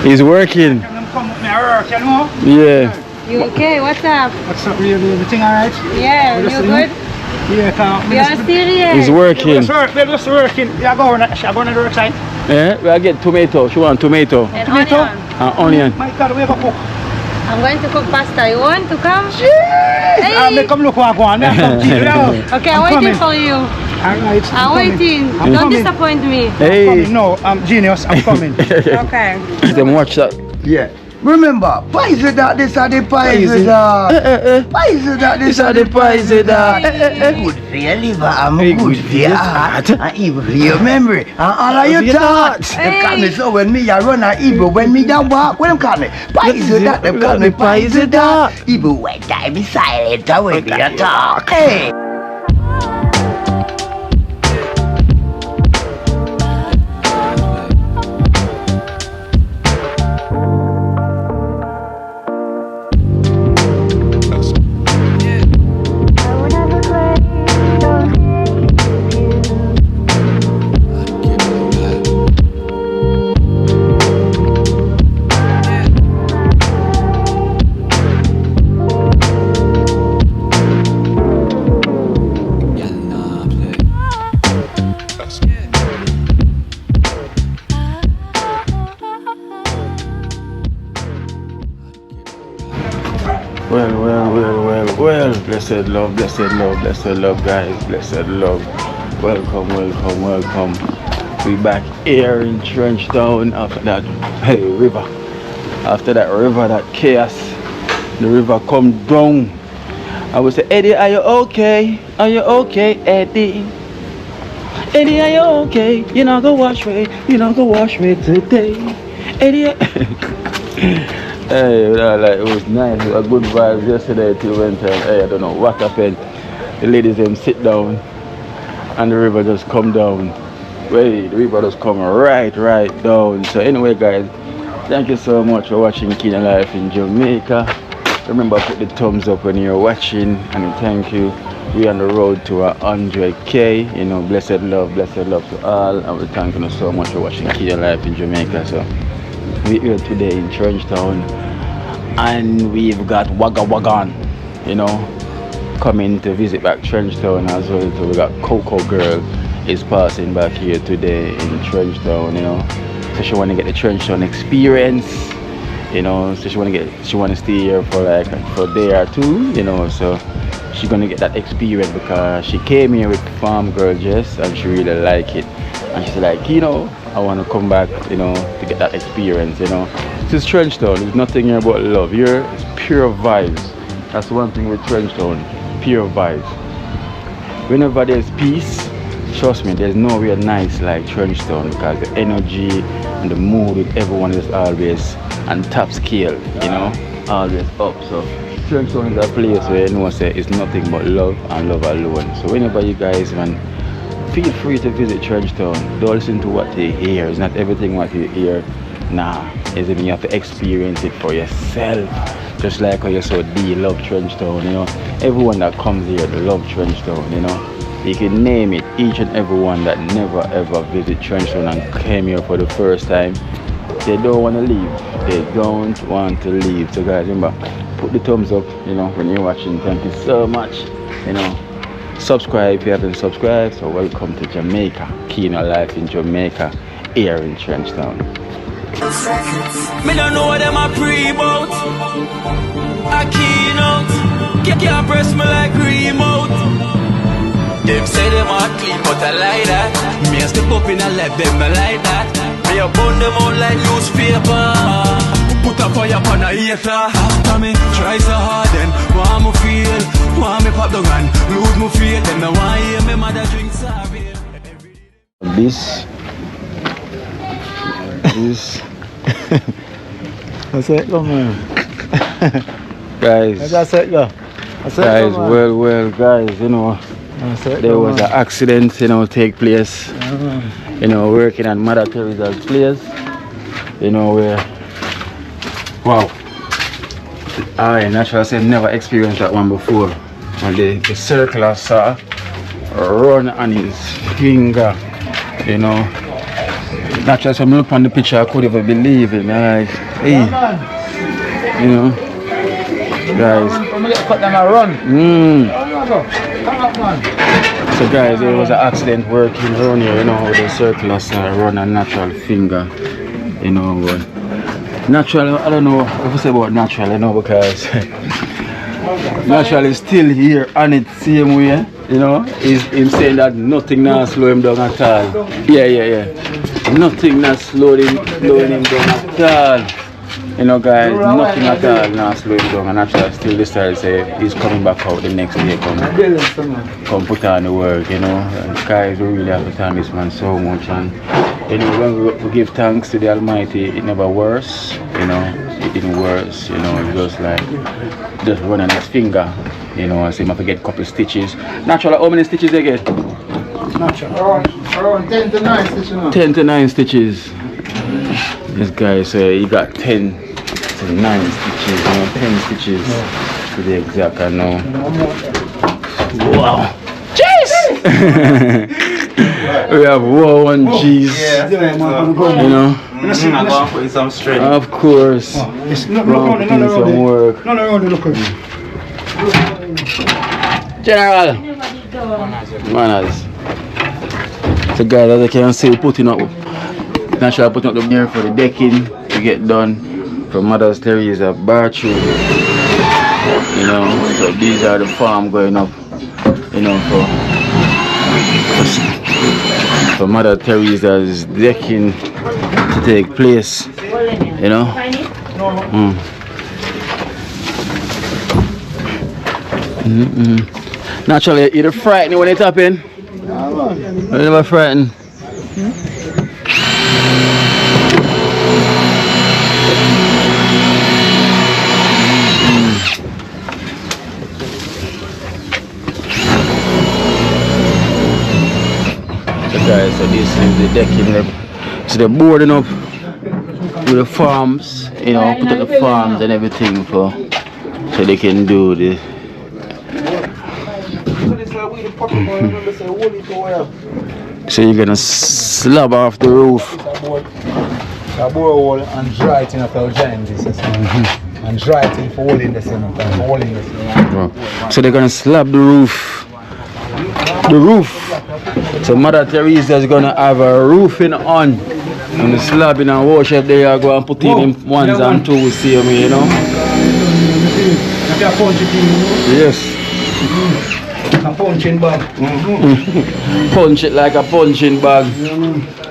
He's working. Come with me, I work, you know? Yeah. You okay? What's up? What's up, really? Everything alright? Yeah, you good? Yeah, come. You're serious? He's working. We're just working. Yeah, go on. Shall I go on the work site? Yeah, I get tomato. She want tomato. And Tomato? onion. Onion. My God, we have a cook. I'm going to cook pasta. You want to come? Yes! Hey. I'll come look what I want. I'll come to you now. Okay, I'm I'm waiting coming. for you. Alright. I'm waiting. I'm Don't coming. disappoint me. Hey. I'm coming. No, I'm genius. I'm coming. Okay. Them watch that. Yeah. Remember, pies that this are the pies that. Pies that this are the pies that. Good for your liver, I'm good for your heart, and even for your memory, and all of your thoughts. Them call me so when me a run a evil, when me a walk, when them call me pies that. Them call me pies that. Even when I be silent, I when me a talk. Hey. Well, blessed love, guys, blessed love. Welcome. We back here in Trenchtown after that river. After that river, that chaos, the river come down. I would say, Eddie, are you okay? Are you okay, Eddie? Eddie, are you okay? You not go wash me today. Eddie. Hey, like it was nice. It was good vibes yesterday till we went and hey, I don't know what happened. The ladies them sit down and the river just come down. Wait, the river just come right down. So anyway guys, thank you so much for watching Culinary Life in Jamaica. Remember put the thumbs up when you're watching and thank you. We on the road to 100k, you know, blessed love to all, and we thank you so much for watching Culinary Life in Jamaica. So we're here today in Trenchtown and we've got Wagga Wagon, you know, coming to visit back Trenchtown as well. So we got Coco girl is passing back here today in Trenchtown, you know. So she want to get the Trenchtown experience, you know. So she want to stay here for like for a day or two, you know. So she's gonna get that experience because she came here with Farm Girl Jess and she really like it. And she's like, you know, I want to come back, you know, to get that experience, you know. This is Trenchtown. There's nothing here but love. Here it's pure vibes. That's one thing with Trenchtown. Pure vibes. Whenever there's peace, trust me, there's nowhere nice like Trenchtown because the energy and the mood with everyone is always on top scale, you know, always up. So Trenchtown is a place where anyone say it's nothing but love and love alone. So whenever you guys, man, feel free to visit Trenchtown. Don't listen to what you hear. It's not everything what you hear. Nah, it's even you have to experience it for yourself. Just like how you saw D love Trenchtown, you know. Everyone that comes here, they love Trenchtown, you know. You can name it, each and everyone that never ever visit Trenchtown and came here for the first time. They don't want to leave. They don't want to leave. So guys, remember, put the thumbs up, you know, when you're watching. Thank you so much, you know. Subscribe if you haven't subscribed. So welcome to Jamaica, Culinary Life in Jamaica, here in Trenchtown. Me don't know what them a pre-bout. I keynote, can't press me like remote. Them say them a clean, but I like that. Me a step up in a left, them I like that. Me a burn them out like newspaper. Put a fire upon a hater. After me, try so hard then want me feel, want me pop down and lose me faith. Them no want hear me mother drink sorry. This That's it, go man. guys, That's it, go. guys, well, guys, you know, there was an accident, you know, take place. You know, working at Mother Teresa's place. You know, where, wow, I naturally said never experienced that one before. And the circular saw run on his finger, you know. Naturally, when I look on the picture, I couldn't even believe it, man. Like, hey, you know, guys. So guys, there was an accident working around here, you know, with the circulars run a natural finger, you know, but natural, I don't know if I say about natural, you know, because natural is still here on it same way, you know. He's him saying that nothing now slow him down at all. Yeah. Nothing not slowing him down at all. You know, guys, nothing at all now slow him down. And natural still decide to say he's coming back out the next day, come put on the work, you know. And guys, we really have to thank this man so much. And you know, when we give thanks to the Almighty, it never worse, you know. It didn't worse, you know. It was like just running his finger, you know. I see him have to get a couple of stitches. Natural, how many stitches they get? Natural. Around 10 to 9 stitches. 10 to 9 stitches. This guy said he got 10 to 9 stitches, you know, 10 stitches to the exact, I know. Wow. Jeez! We have wow and jeez. You know? I'm going to put some strength. Of course. Some work. General. Manners. So guys, as you can see, putting up natural putting up the mirror for the decking to get done from Mother's Teresa bathroom. You know, so these are the farm going up, you know, for Mother Teresa's decking to take place. You know? Naturally, you're frightened when it happens. You're never frightened. Guys, so this is the decking, so they're boarding up with the farms, you know, put up the farms and everything for so they can do this. So you're gonna slab off the roof. And dry it in a giant and dry it in for holding the same time. So they're gonna slab the roof. So Mother Teresa is gonna have a roofing on and the slabbing and worship they are going to put in ones and twos, see me, you know? Yes. A punching bag. Punch it like a punching bag.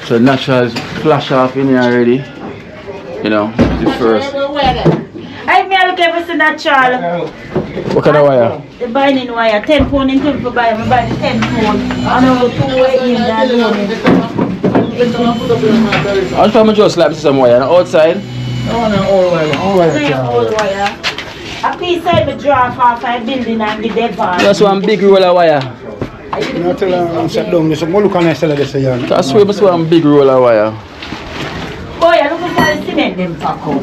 So natural flash off in here already. You know, the first. I may look everything natural. What kind of wire? The binding wire, 10 pound in to buy. I buy the 10 pound. And I will 2 way in that. How come I just slap some wire outside? All wire. A piece of the draw off a building and the dead bar. That's one big roll of wire. You know, tell them sit down. There's some more look on this. That's one big roll of wire. Boy, I look for the cement them taco.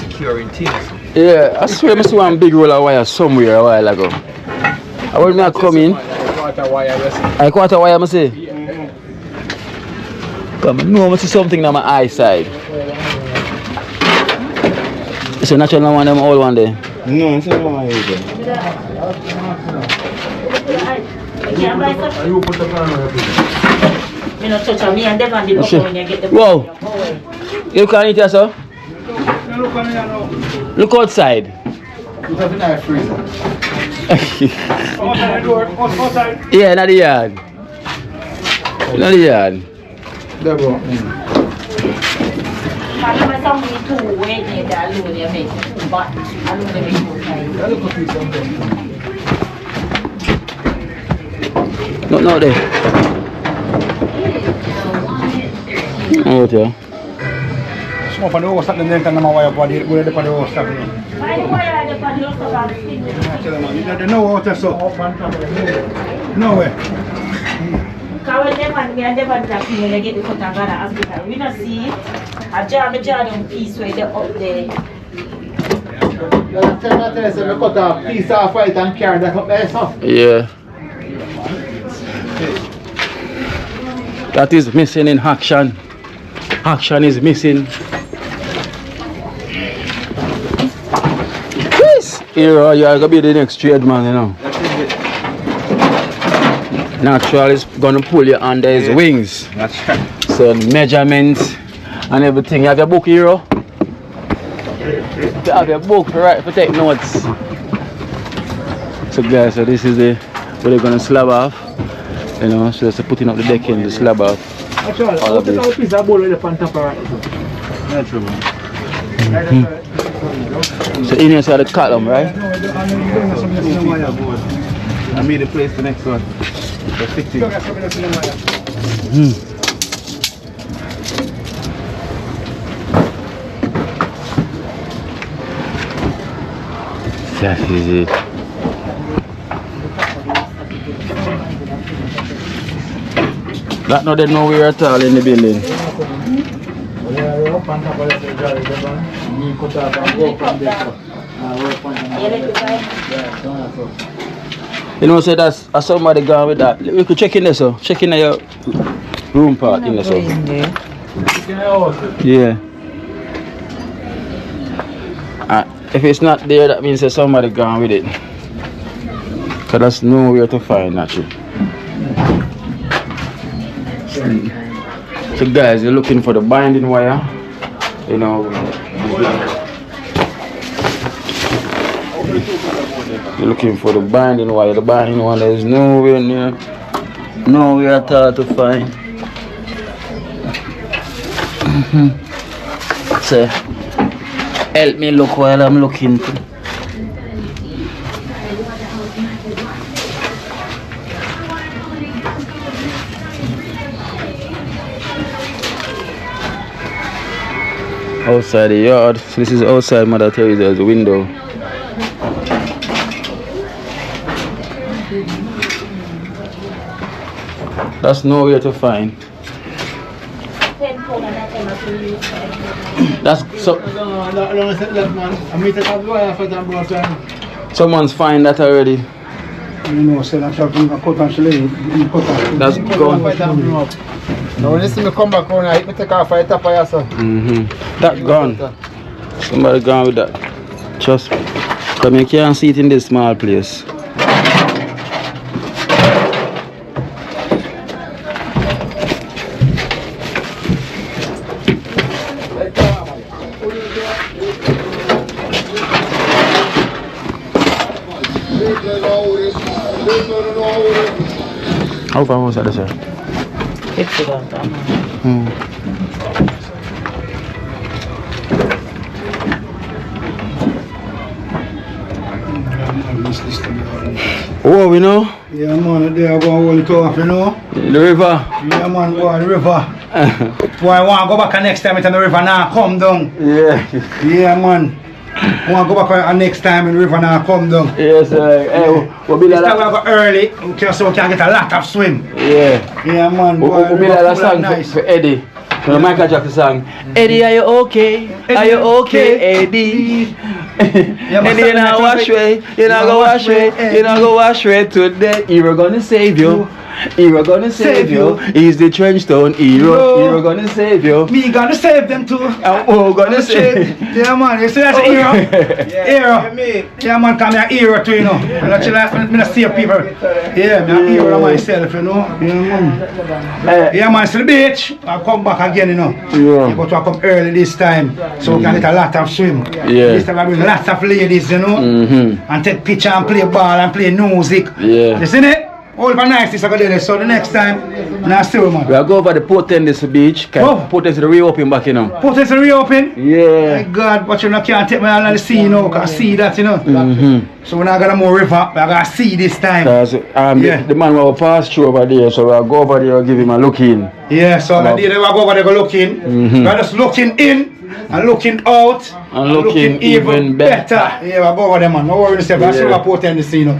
Securing things. Yeah, I swear I saw one big roll of wire somewhere a while ago. I want me to come in. I quarter wire, I say. Come on, no, I see something on my eyesight. So naturally, one of them all one day. No, it's not my age. You know, touch on me and Devon did when you get the. Whoa! You can't eat yourself? Look outside. Yeah, not the yard. Not the yard. No, there. Oh, yeah. Smoke on the host at the neck and the wire body. We're the host at the neck. No water, so. No way. Because when they want to get the cut and go to hospital, we don't see it. I jam them piece where they're up there. You cut a piece off it and carry that up there, so. Yeah. that is missing in action. Action is missing. Yes! Here you are gonna be the next trade man, you know. Natural is gonna pull you under his wings. That's right. So measurements and everything. You have your book, Hero? You have your book, right, for take notes. So guys, so this is the where they're gonna slab off. You know, so just putting up the decking, the slab off. Actually, all of this. piece of bowl with the pantapa right. So in here, so the column, right? I made the place the next one. The 60. That is it. That no, there's nowhere at all in the building. You know, say that's somebody gone with that. We could check in there, so check in your room part in there, so. Yeah. If it's not there, that means there's somebody gone with it. Cause that's nowhere to find actually. So guys, you're looking for the binding wire. You know. You're looking for the binding wire. The binding wire is nowhere near, nowhere at all to find. So help me look while I'm looking. Outside the yard. So this is outside Mother Teresa's window. That's nowhere to find. That's so. Someone's find that already. That's gone. Now when you see me come back home, I take off my top of your son. That gone. Somebody gone with that. Trust me. Because you can't see it in this small place. How far was that, sir? Oh, we know? Yeah, man, they are going to hold it off, you know? The river? Yeah, man, go on the river. Why I want to go back next time and the river now come down? Yeah. Yeah, man. I want to go back next time and the river now come down. Yes, hey, we'll be This like time we go early, so we can get a lot of swim. Yeah. Yeah, man. We'll be like that song for Eddie. The Michael Jackson song. Eddie, are you okay? Are you okay, Eddie? Eddie, you not wash away. You not go wash away. You not go wash away today. Hero gonna save you. Hero gonna save you. He's the trench town hero. Hero gonna save you. Me gonna save them too. Oh, gonna save. Yeah, man. You see that's a hero. Hero. Yeah, man. Come here, hero too, you know. And actually, I'm gonna save people. Yeah, I'm a hero myself, you know. Yeah, man. Yeah, man. To the beach. I'll come back again, you know. Yeah. But I'll come early this time, so we can get a lot of swim. Yeah. This time I bring lots of ladies, you know. And take picture and play ball and play music. Yeah. You see it? All for nice this I go do this. So the next time, now still, man. We'll go over the Port Tennis beach. Oh. Port Tennis reopen back, you know. Port is reopen? Yeah. My God, but you know, can't take me out of the sea, you know, because I see that, you know. So we're not going to more river, but I got to see this time. Because the man will pass through over there, so we'll go over there and give him a look in. Yeah, so the day they will go over there go looking. We're just looking in and looking out. And looking even better. Yeah, we'll go over there, man. No worries, I see what Port Tennis, you know.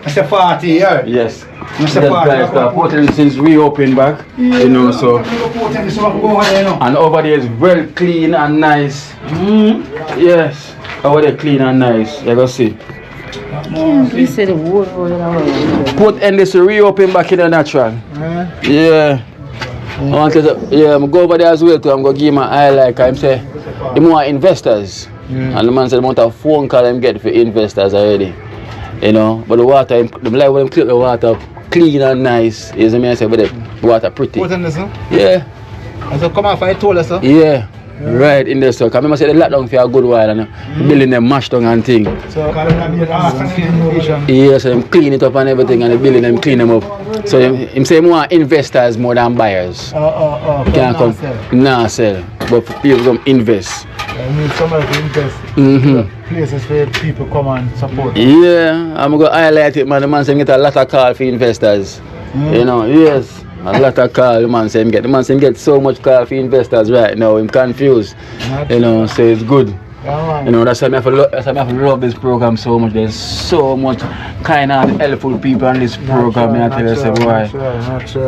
That's a party, yeah. Yes. That's a party. Port Tennis is reopened back, you know, so. Port Tennis, so we go over there, you know. And over there is very clean and nice. Yes. Over there clean and nice. You go see. You said the water. Port Tennis reopen back in the natural. Yeah. I want to, yeah, I'm go over there as well too. I'm going to give him an eye like I'm say, he more investors. And the man said the amount of phone call I'm getting for investors already. You know, but the water, the like when them clean the water clean and nice. You see me I say, but the water pretty. What in this, no? Yeah. And so come off, I told us, sir. Yeah. Right in there, so I remember say they locked down for a good while and the building them mashed down and thing. So yeah, so them clean it up and everything and the building them clean them up. So him say more investors more than buyers. Can't come nah sell. But for people come invest. I need somebody to invest. Places where people come and support. Yeah, I'm gonna highlight it, man. The man say get a lot of call for investors. You know, yes. A lot of call, the man say get so much call for investors right now. I'm confused. You know, so it's good. You know, that's why I have to love this program so much. There's so much kind of helpful people on this program. I tell you, say, boy,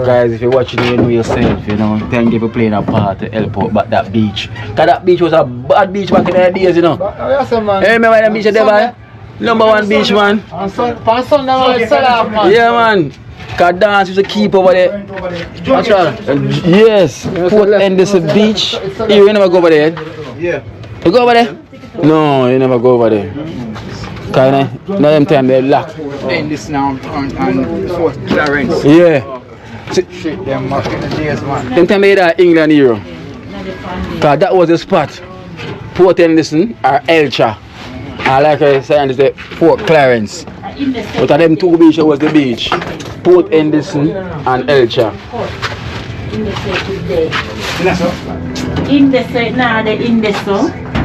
guys, if you're watching, you know yourself. You know, thank you for playing a part to help out back that beach. Cause that beach was a bad beach back in the days, you know. Hey, remember that beach there, number one beach, man. Yeah, man. Cause dance used to keep over there. Yes, Port Henderson Beach. You never go over there? Yeah. You go over there? No, you never go over there. Cause now them time they locked. In this now and Fort Clarence. Yeah. Shit, them much in the days, man. Them time they had England hero. Cause that was the spot. Port Henderson or Elcha. I like I say Fort Clarence. But of them two beaches was the beach. Port Henderson and Elcha.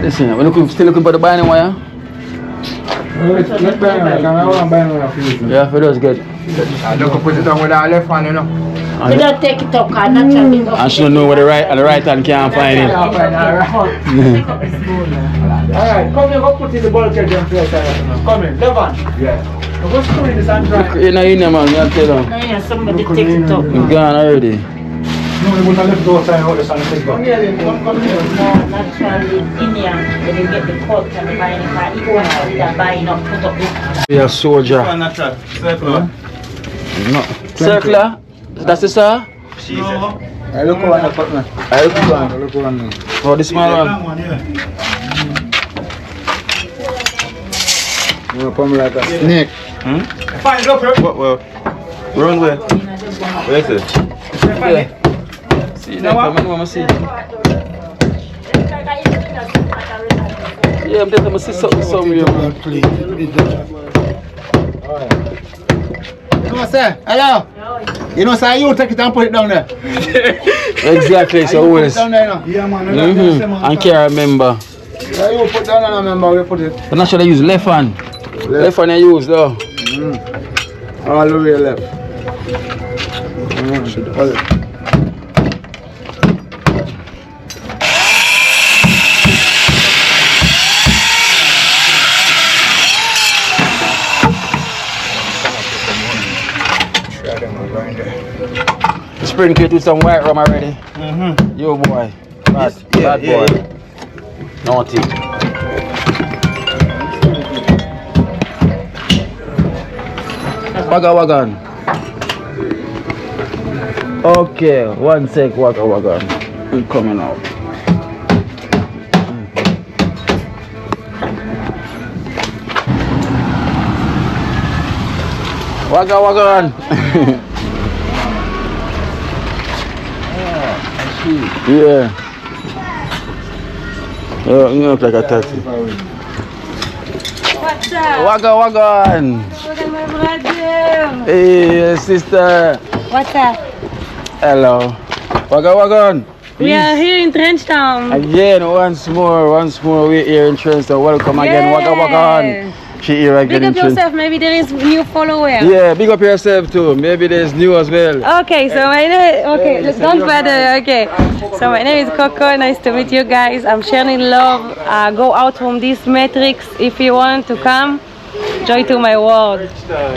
Listen, we're still looking for the binding wire? Yeah, for those good. I don't put it on with our left hand, you know. We don't take it up, naturally. And she don't know where the right hand can't find it. Alright, come here, go put in the bulkhead and place. Come in, Levan. Yeah. Go screw this and try. You know, man, you tell them. No, yeah, somebody take it up. It's gone already. No, you wouldn't left the outside out the sun and take it. Come here, Naturally, in here, when you get the cut and the binding part, you go and buying up, put up this. Yeah, soldier. Circular. No. Circular? That's the sir? I look one the cut, man. I look one. Oh, this small one? You come like a snake. Fine, look, Well, run where? Where is it? Yeah. See that, man, see. Yeah, I'm just see something somewhere. You know, sir, hello. You know, sir, you take it and put it down there. Exactly, so always. Down there, you know. Yeah, man. I can't remember. Yeah, you put down and remember where you put it. But naturally I use left hand. Left hand I use though. All the way left. Hold it. Sprinkle it with some white rum already. You boy. Bad boy. Naughty. Wagan. Okay, one sec, wagan. It's coming out. Wagan. Yeah. Oh, you look like a taxi. What's up? Wagan. Look at my brother. Hey, sister. What's up? Hello. Wagan. We are here in Trenchtown. Again, once more, we're here in Trenchtown. Welcome again, Wagan. She here again. Big up yourself, maybe there is new follower. Yeah, big up yourself too. Maybe there's new as well. Okay, so my name, don't bother, okay. So my name is Coco, nice to meet you guys. I'm sharing love. Go out from this matrix if you want to come. Joy to my world.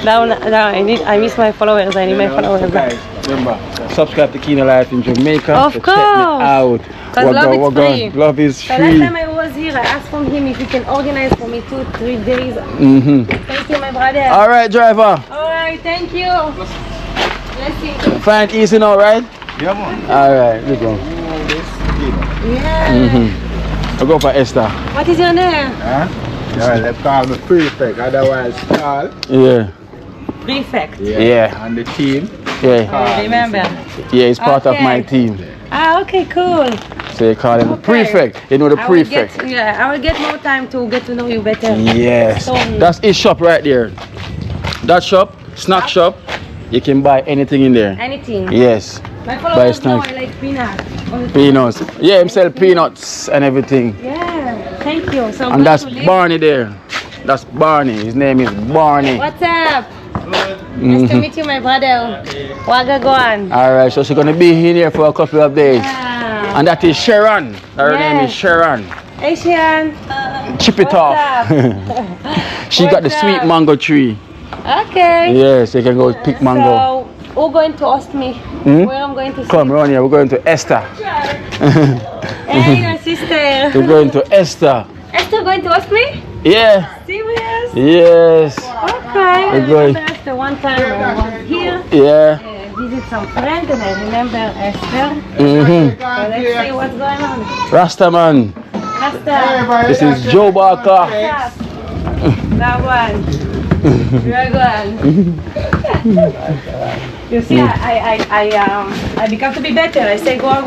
Down, I miss my followers, I need my followers back. Remember, subscribe to Kina Life in Jamaica. Of so course. Check me out. Because love is free. Love is So free. last time I was here, I asked from him if he can organize for me 2-3 days. Thank you, my brother. Alright, driver. Alright, thank you. Blessings. Find it easy now, right? Yeah, man. Alright, we go. Yeah. I'll go for Esther. What is your name? Huh? Yeah, they call me prefect, otherwise call. Yeah. Prefect. Yeah. And the team. Yeah. I remember. Yeah, he's part of Okay. my team. Ah, okay, cool. So you call him Okay. prefect. You know the I will prefect. I will get more time to get to know you better. Yes. So- That's his shop right there. That shop, snack shop, you can buy anything in there. Anything. Yes. My Buy followers know snacks. I like peanut. Peanuts. Yeah, him sell peanuts and everything. Yeah, thank you. So I'm And glad that's to live. Barney there. That's Barney. His name is Barney. What's up? Nice to meet you, my brother. Wagagwan. Alright, so she's gonna be in here for a couple of days. Yeah. And that is Sharon. Her name is Yes. Sharon. Hey, Shian. Chip it What's off. up? She got the What's sweet up? mango tree. Okay. Yes, you can go pick mango. So, who's going to host me? Hmm? Where I'm going to Come sleep? around here, we're going to Esther. Hey, your sister. We're going to Esther. Esther going to host me? Yeah. Serious? Yes. Okay. We're going. That's the one time I was here. Yeah. Visit some friends and I remember Esther. Mm-hmm. So let's see what's going on. Rastaman. Esther. This is Joe Barker. That one. Very good. You see, I become to be better. I say go on.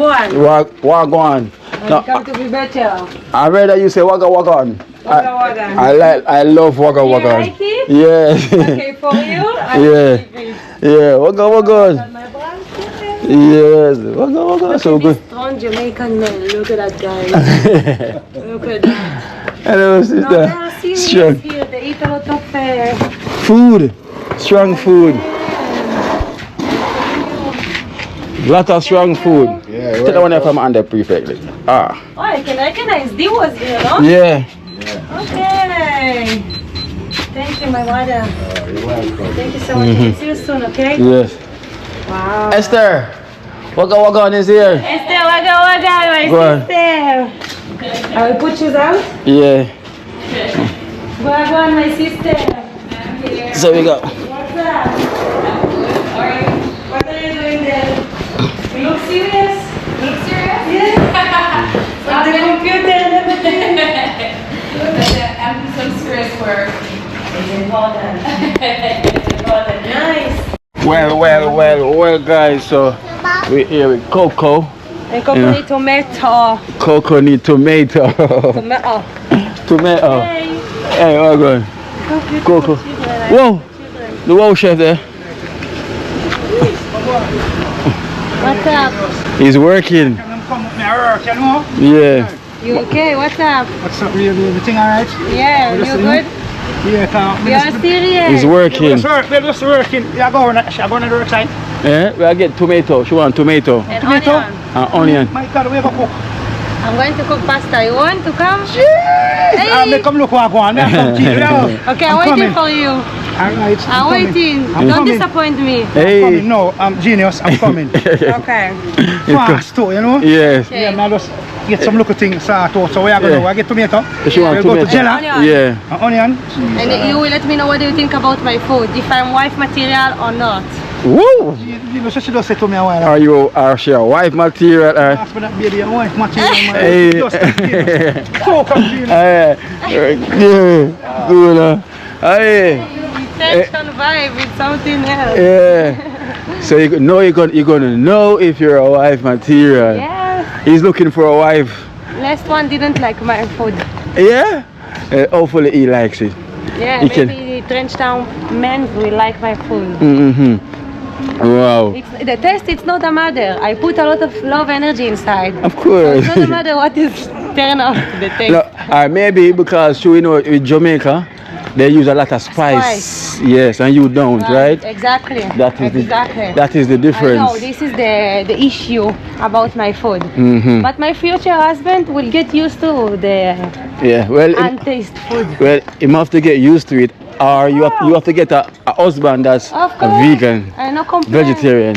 Wagwan. I No, become to be better. I read that you say Wagga Wagan. Wagga. I love Wagga You Wagan. like it? Yes. Okay, for you. I Yeah. like it. Yeah, Wagga Wagan. My brother. Yes, Wagga Wagan. So Look at good. this strong Jamaican man. Look at that guy. Look at that. Hello, No, sister. they are serious Strong here. They eat a lot of food. Strong food. Lot of strong food. Yeah, Take the one there from under prefect. Ah. Oh, I can recognize D was here, no? Yeah. Okay. Thank you, my brother. You're welcome. Thank you so much. See you soon, okay? Yes. Wow. Esther. Wagga Wagan is here. Esther, Wagga, my Go on. sister. I will put you out. Yeah. Wagga, my sister. So we go. What's up? What are you doing there? You look serious? You look serious? Yes. With the computer and everything. After some serious work. It's important. It's important. Nice. Well, guys. So we're here with Coco. And Coco need tomato. Coco need tomato. Tomato. Tomato. Hey. Hey, all good. Coco. Whoa. The wow chef there. What's up? He's working. Yeah. You okay? What's up? What's up, really? Everything alright? Yeah, you good? Yeah, You are serious? He's working. We're just working. You're going to the work site. Yeah, we get tomato. She want tomato And Tomato? onion. and onion. My God, we have a cook. I'm going to cook pasta. You want to come? Hey. Come look what I want. Okay, Okay, I'm waiting for you. Alright. I'm waiting. I'm Don't coming. disappoint me. Hey. Coming. No, I'm genius. I'm coming. Okay. Fast too, you know? Yes. Okay. Yeah, man, just get some little things out. So we are going to Yeah. I get tomato. She want We'll go to tomato. Jella. Onion. Yeah. Onion. And you will let me know what do you think about my food. If I'm wife material or not. Woo! You know, she just said to me a while. Are she a wife material? Ask for that baby, a wife material. Man. Hey. Just that baby. So confused. Yeah. Good. Hey. Tension vibe with something else. Yeah. So you know you're gonna know if you're a wife material. Yeah. He's looking for a wife. Last one didn't like my food. Yeah. Hopefully he likes it. Yeah, You can- maybe the Trench Town men will like my food. Mm-hmm. Wow. The taste, it's not a matter. I put a lot of love energy inside. Of course. It's not a matter what is turn out the taste. No, maybe because you know with Jamaica they use a lot of spice. Yes, and you don't, right? Exactly. That is exactly. that is the I difference. know this is the issue about my food. Mm-hmm. But my future husband will get used to the Yeah. Well, untaste food. you have to get used to it, or you have to get a husband that's Of a course. vegan, I no complain. vegetarian,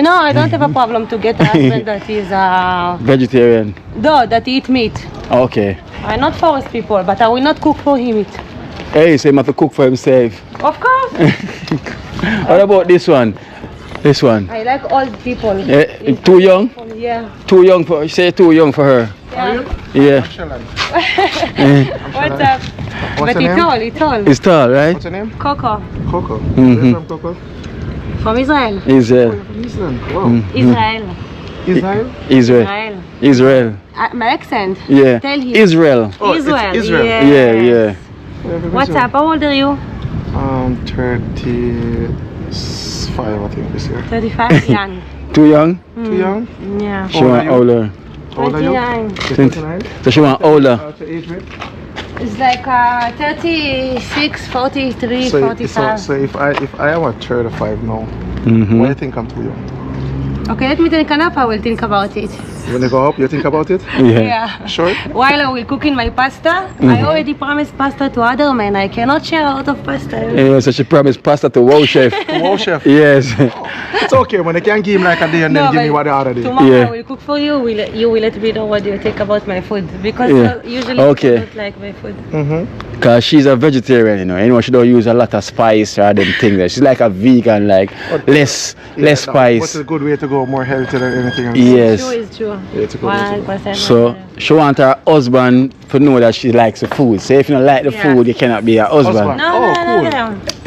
No, I don't have a problem to get a husband that is vegetarian. that eat meat. Okay. I not force people, but I will not cook for him it. Hey, so he have to cook for himself. Of course. What about this one? This one. I like old people. Too young? Yeah. Too young for, say too young for her. Yeah. What's up? But he's tall, he's tall. He's tall, right? What's your name? Coco. Coco. Mhm. Where from Coco? From Israel. Israel. From Israel. Wow. Israel. Israel? Israel. Israel. My accent. Yeah. Tell him. Israel. Oh, it's Israel. Israel. Yes. Yeah, yeah. What's up? How old are you? 35, I think, this year. 35. Young. Too young? Too young? Yeah. She want older. How old are you? 29. 29? So she want older. What's your age, mate? It's like 36, 43, So, 45. so if I am at 35 now, Mm-hmm. what do you think I'm too young? Okay, let me think enough. I will think about it. When you go up, you think about it? Yeah. Sure? While I will cooking my pasta, I already promised pasta to other men. I cannot share a lot of pasta. Yeah, so she promised pasta to Wow Chef. Wow, chef. Yes. It's okay when they can give him like a day and then give me but what the other day. Tomorrow Yeah. I will cook for you. You will let me know what you think about my food because Yeah. usually Okay. people don't like my food. Cause she's a vegetarian, you know. Anyone she don't use a lot of spice or them things. She's like a vegan, like less What's spice. a good way to go? More healthy than anything else. Yes. True is true. Yeah, it's a good way to go. 100%. So she want her husband to know that she likes the food. So if you don't like the Yeah. food, you cannot be her husband. Husband. No, Oh, no, cool.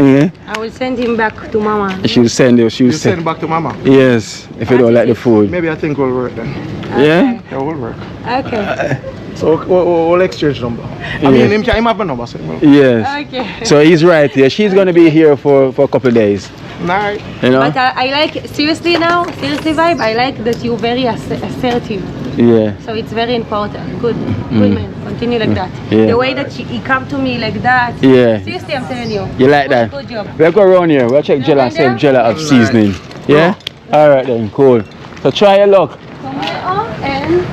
no. Yeah. I will send him back to mama. She will send you. She will You send send. back to mama. Yes. If you don't like the food. Maybe I think will work then. Yeah. Yeah, will work. Okay. So we'll exchange number. I mean, him have a number. So Yes. Okay. So he's right here. She's gonna be here for a couple of days. night. You know. But I like seriously vibe. I like that you're very assertive. Yeah. So it's very important. Good man. Continue like that. Yeah. The way that he come to me like that. Yeah. Seriously, I'm telling you. You like that? Good job. We'll go around here. We'll check Jella, see if Jella have seasoning. Yeah? Alright then, cool. So try your luck. Tomato and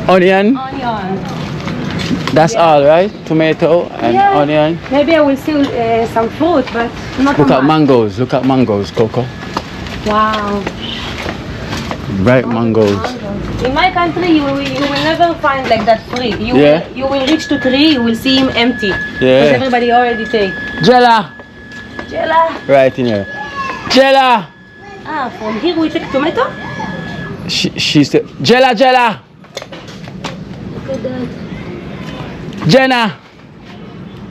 Onion, onion. that's all, right? Tomato and Yeah. onion. Maybe I will see some fruit, but not Look too at much. mangoes. Look at mangoes, Coco. Wow. Bright mangoes. In my country, you will never find like that free. Yeah. You will reach to tree, you will see him empty. Yeah. Because everybody already take. Jella! Jella. Right in here. Jella! Ah, from here we take tomato? She said, Jella! Look at that. Jenna!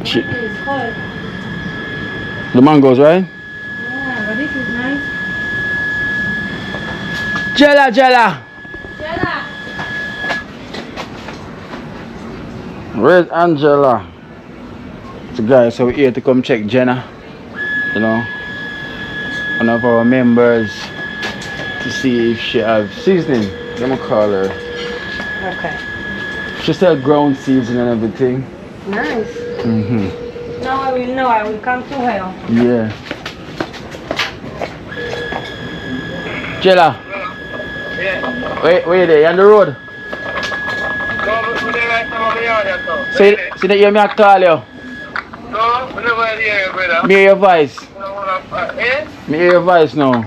It's hot. The mangoes, right? Yeah, but this is nice. Jella! Jella. Where's Angela? So guys, so we're here to come check Jenna. You know, one of our members, to see if she have seasoning. Let me call her. Okay. She said ground seasoning and everything. Nice. Now I will know. I will come to her. Yeah. Jella. Wait there, you on the road? See that you me I call you? No, never hear, brother. Me hear your voice. Me hear your voice now.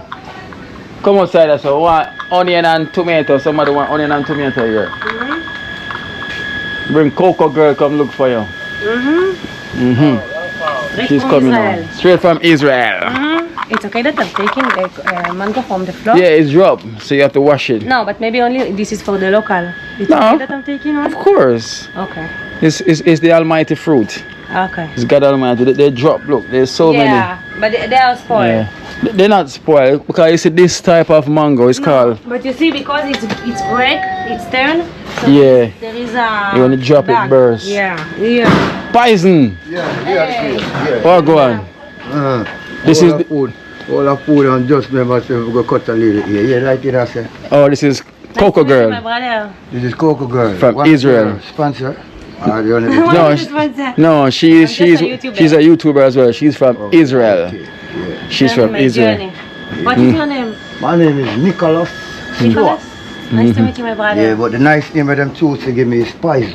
Come outside so want onion and tomato. Somebody want onion and tomato here. Bring Coco girl come look for you. She's from coming Israel. now. Straight from Israel. It's okay that I'm taking mango from the floor? Yeah, it's dropped, so you have to wash it. No, but maybe only this is for the local. It's No. okay that I'm taking one? Of course. Okay. It's the almighty fruit. Okay. It's God Almighty. They drop, look, there's so Yeah, but they are spoiled. many. Yeah. They're not spoiled because you see this type of mango is called. But you see, because it's break, it's turned. So Yeah. there is a. You wanna drop it bag. burst. Yeah. Yeah. Poison. Hey. Oh, go on. This is the, food. All the food and just remember say we go cut a little here. Yeah, right here, I say. oh, this is Coco Nice to meet you, my girl. brother. This is Coco girl. From What Israel. Sponsor. The only What No, is this one, sir? No, she's just a YouTuber. she's a YouTuber as well. She's from Israel. Okay, yeah. She's Tell me from my Israel. journey. What is your name? My name is Nicholas. Nicholas? Nice to meet you, my brother. Yeah, but the nice name of them choose to give me is Spice.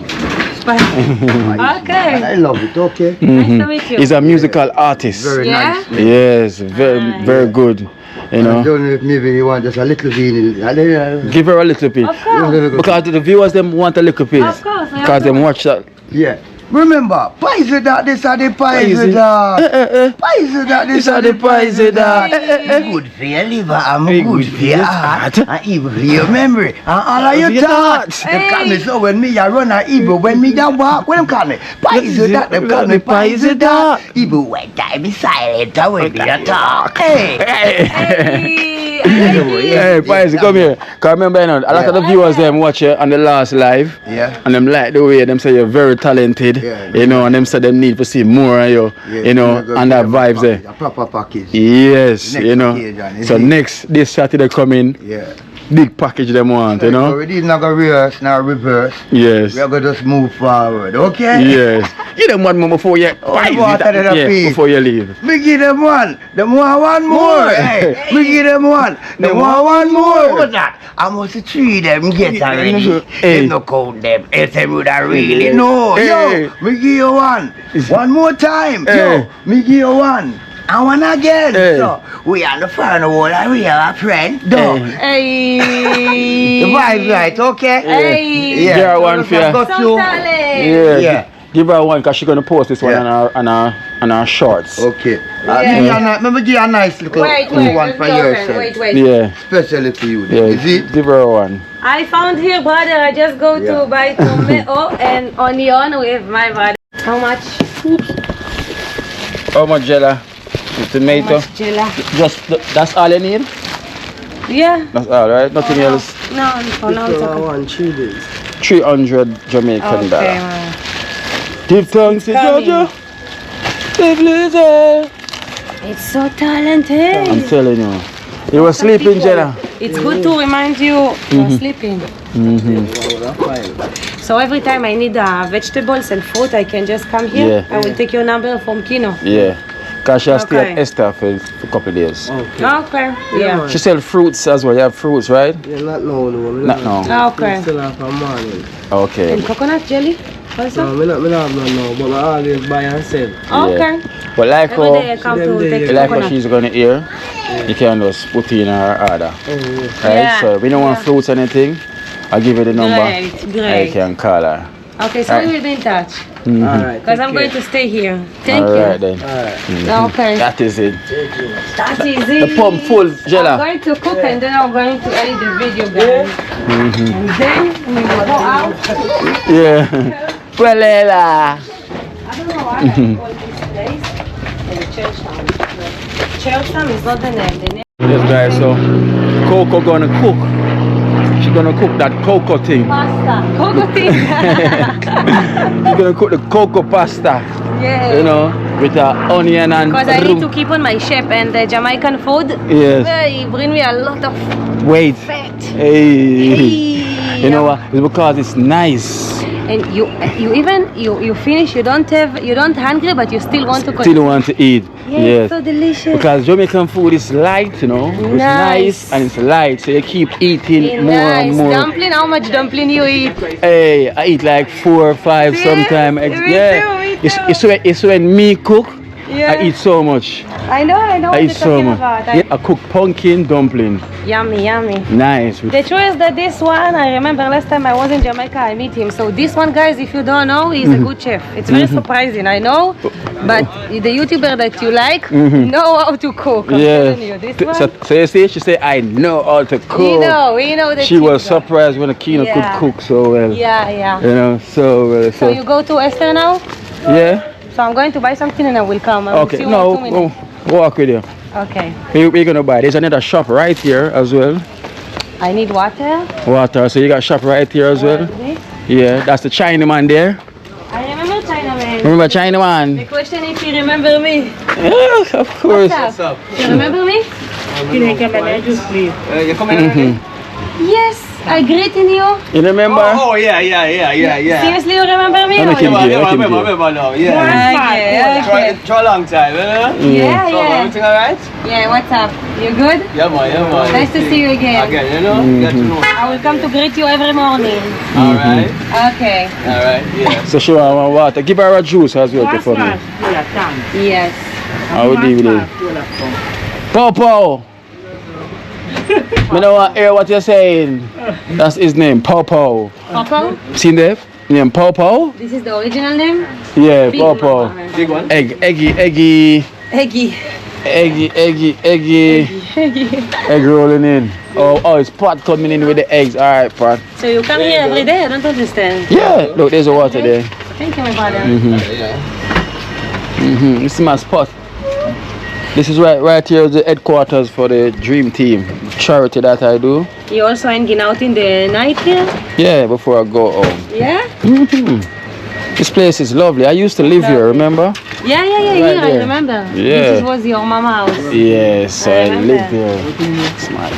Okay. And I love it, okay? Nice to meet you. He's a musical artist. Very Yeah? nice. Yes, very good. You I know. don't know if maybe you want just a little bit. Give her a little bit. Of course. Because the viewers them want a little bit. Of course, I Because them have watch that. Yeah. Remember, pies that this are the pies that. Pies that this are the pies that. Good for your liver, I'm good for your heart. And even for your memory, and all of your thoughts. Them call me so when me a run a evil, when me a walk, when them call me pies that, them call me pies that. Even when time is silent, I when me a talk. Hey, Pies, come here. Cause remember, you know, a lot of the viewers them watch you on the last live. Yeah. And them like the way them say you're very talented. Yeah, you know, and them say them need to see more of you. Yeah, you know, and that vibes there. A proper package. Yes, Next you know. occasion, So next this Saturday coming, yeah. big package them want, you So know. we did not go reverse, now reverse. Yes. We are going to just move forward, okay? Yes. Give them one more before you before you leave. Me give them one. Them want one more. Hey, me give them one. Them want one more. What's that? I must three them get already. Hey. Them no count them. Else them would have really know. Hey. Yo, me give you one. One more time. Hey. Yo, me give you one. And one again. Hey. So, we are the front wall and we are a friend. Dog. Hey. The vibe right, okay? Hey. Give her one for you. Some talent. Yeah. Give her one because she's gonna post this one on her shorts. Okay. Yeah. Let me give you a nice little Wait, one just for go yourself. then. Wait. Yeah. Especially for you. Yeah. Is it? Give her one. I found here, brother. I just go to buy tomato and onion with my brother. How much? How much jelly? Tomato. Just that's all you need? Yeah. That's all, right? Nothing else. No, for now it's okay. 300 Jamaican dollar. Man. Give thanks to Georgia. Big loser. It's so talented. I'm telling you. You were sleeping, Jenna. It's good to remind you you're sleeping. So every time I need vegetables and fruit, I can just come here. Yeah. I will take your number from Kino. Yeah. Because she has stayed Okay. at Esther for a couple of days. Okay. Yeah. She sells fruits as well. You have fruits, right? Yeah, not now, no. Not now. Okay. Still have for morning. Okay. And coconut jelly also? No, me not have none now, but I always buy and sell. Okay. But like Every day I come Them to day, take yeah. like what coconut. she's gonna hear, you can just put in her order. Oh, yeah. Right? Yeah. So if you don't want fruits or anything, I'll give you the number. Great, And great. you can call her. Okay, so Right. we will be in touch. Alright. Because I'm going to stay here. Thank Alright you. then. Okay. That is it. That is it. The pump full, Jella. I'm going to cook and then I'm going to edit the video, guys. And then we will go out. Yeah. Puelela. I don't know why I call this place Churchtown. Churchtown is not the name. The name Yes guys, so Coco gonna cook. She's gonna cook that cocoa thing. pasta. Coco thing. She's gonna cook the cocoa pasta. Yeah. You know, with onion and Because I need to keep on my shape and the Jamaican food. Yes. They bring me a lot of Wait. fat. Hey. You know what? It's because it's nice. And you finish. You don't hungry, but you still want to continue. Still want to eat. Yeah, Yes. it's so delicious. Because Jamaican food is light, you know. It's nice and it's light, so you keep eating more nice. and more. Dumpling, how much dumpling you eat? Hey, I eat like 4 or 5 See? sometimes. Me Yeah. too, me too. It's when me cook, Yeah. I eat so much. I know I what eat you're so talking much. about. Yeah, I cook pumpkin dumpling. Yummy, yummy. Nice. The truth is that this one, I remember last time I was in Jamaica, I meet him. So this one, guys, if you don't know, he's a good chef. It's very surprising, I know. But the YouTuber that you like know how to cook. I'm telling you, this one, So you see, she said, I know how to cook. we know that She was surprised when Akina Yeah. could cook so well. Yeah. You know, so well. So you go to Esther now? Yeah? So I'm going to buy something and I will come. I will Okay, see you no, in 2 minutes. walk with you. Okay. We're gonna buy. There's another shop right here as well. I need water. Water. So you got shop right here as well. This. Yeah, that's the Chinaman there. I remember Chinaman. Remember The Chinaman? question if you remember me. Yeah, of course. What's up? You remember me? You coming already? Yes, I greeted you. You remember? Oh, yeah. Seriously, you remember me? Let me or keep you- it. I remember now, yeah. Okay. Try a long time, you know? Yeah, So, yeah. everything alright? Yeah, what's up? You good? Yeah, man. Nice to see you again. Again, you know? Get to know. I will come to greet you every morning. Alright, Okay. yeah. So she want water. Give her a juice as well for me. Yes. I will deal with it. Popo! Me know what hear what you're saying. That's his name, Popo. Coco? Seen that? Name Popo? This is the original name? Yeah, Big Popo. one. Big one. Eggy. Eggy. Egg rolling in. Oh, it's pot coming in with the eggs. Alright, pot. So you come here every day? I don't understand. Yeah, look, there's a water there. Thank you, my brother. This is my spot. This is right here is the headquarters for the Dream Team charity that I do. You also hanging out in the night here? Yeah, before I go home. Yeah? This place is lovely. I used to live here, remember? Yeah, Right here, I there. remember. Yeah. This was your mama house. Yes, I remember. live there.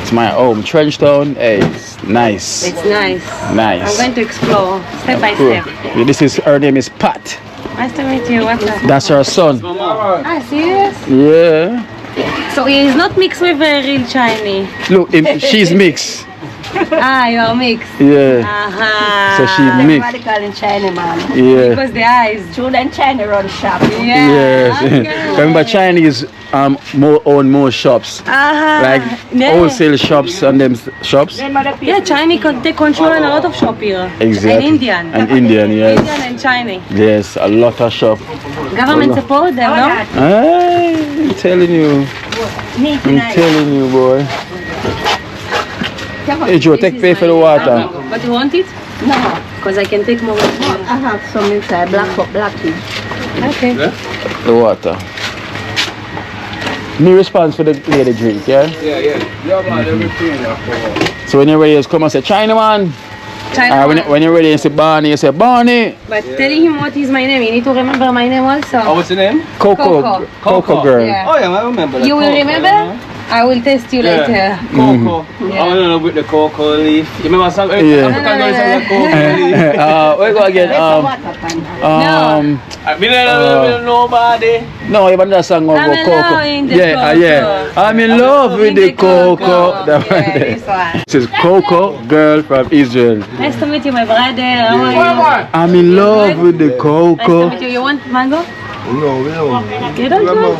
It's my home. Trenchtown, hey, it's nice. It's nice. Nice. I'm going to explore step by Cool. step. Yeah, this is her name is Pat. Nice to meet you. What's up? That's her son. Ah, serious? Yeah. So he is not mixed with a real Chinese. Look, she's mixed. Ah, you are mixed. Yeah. Aha. So she mixed. What they call in China, man. Yeah. Because the eyes. Children China run shop. Yeah. Yes. Okay. Remember, Chinese own more shops, Aha. like Yeah. wholesale shops and them shops. Yeah, Chinese they control a lot of shop here. Exactly. And Indian. And Indian, yes. Indian and Chinese. Yes, a lot of shop. Government support them, no? I'm telling you. I'm telling you, boy. Hey Joe, take pay for the water. But you want it? No. Because I can take more. I have some inside, black tea. Okay. The water. Me response for the lady drink, yeah? Yeah. So when you're ready, just come and say, China man. China. When you're ready, you say Barney, you say Barney. But telling him what is my name, you need to remember my name also. Oh, what's the name? Coco. Coco girl. Yeah. Oh, yeah, I remember that. You will Coco, remember? I will test you later. Yeah. Coco. Yeah. I don't know with the cocoa leaf. You remember some Yeah. African girl sang like cocoa leaf? Where go again? We don't know nobody. No, even that song of I'm in Coco. love in the Yeah, Coco. yeah. I'm in love with the Coco. That one Yeah, there. this one. This is Coco, girl from Israel. Nice to meet you, my brother. How are you? I'm in love with the Nice to Coco. meet you. You want mango? No, we don't. You don't want?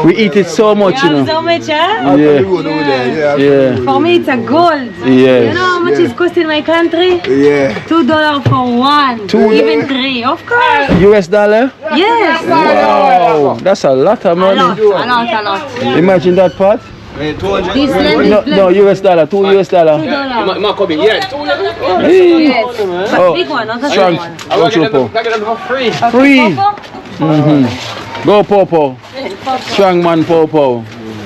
We eat it so much, you You have know. so much, huh? Yeah. Yeah. Yeah. For me, it's a gold. Yes. You know how much it costs in my country? Yeah. $2 for one. Even three, of course. US dollar? Yes. Wow, that's a lot of A money. lot, a lot, a lot. Imagine that part. This land No, is no, US dollar, $2 US. $2. Yes. Yes. But Oh, big one, not a strong. small one. I will get them for free. Free. Coco? Go Popo. Strong man Popo.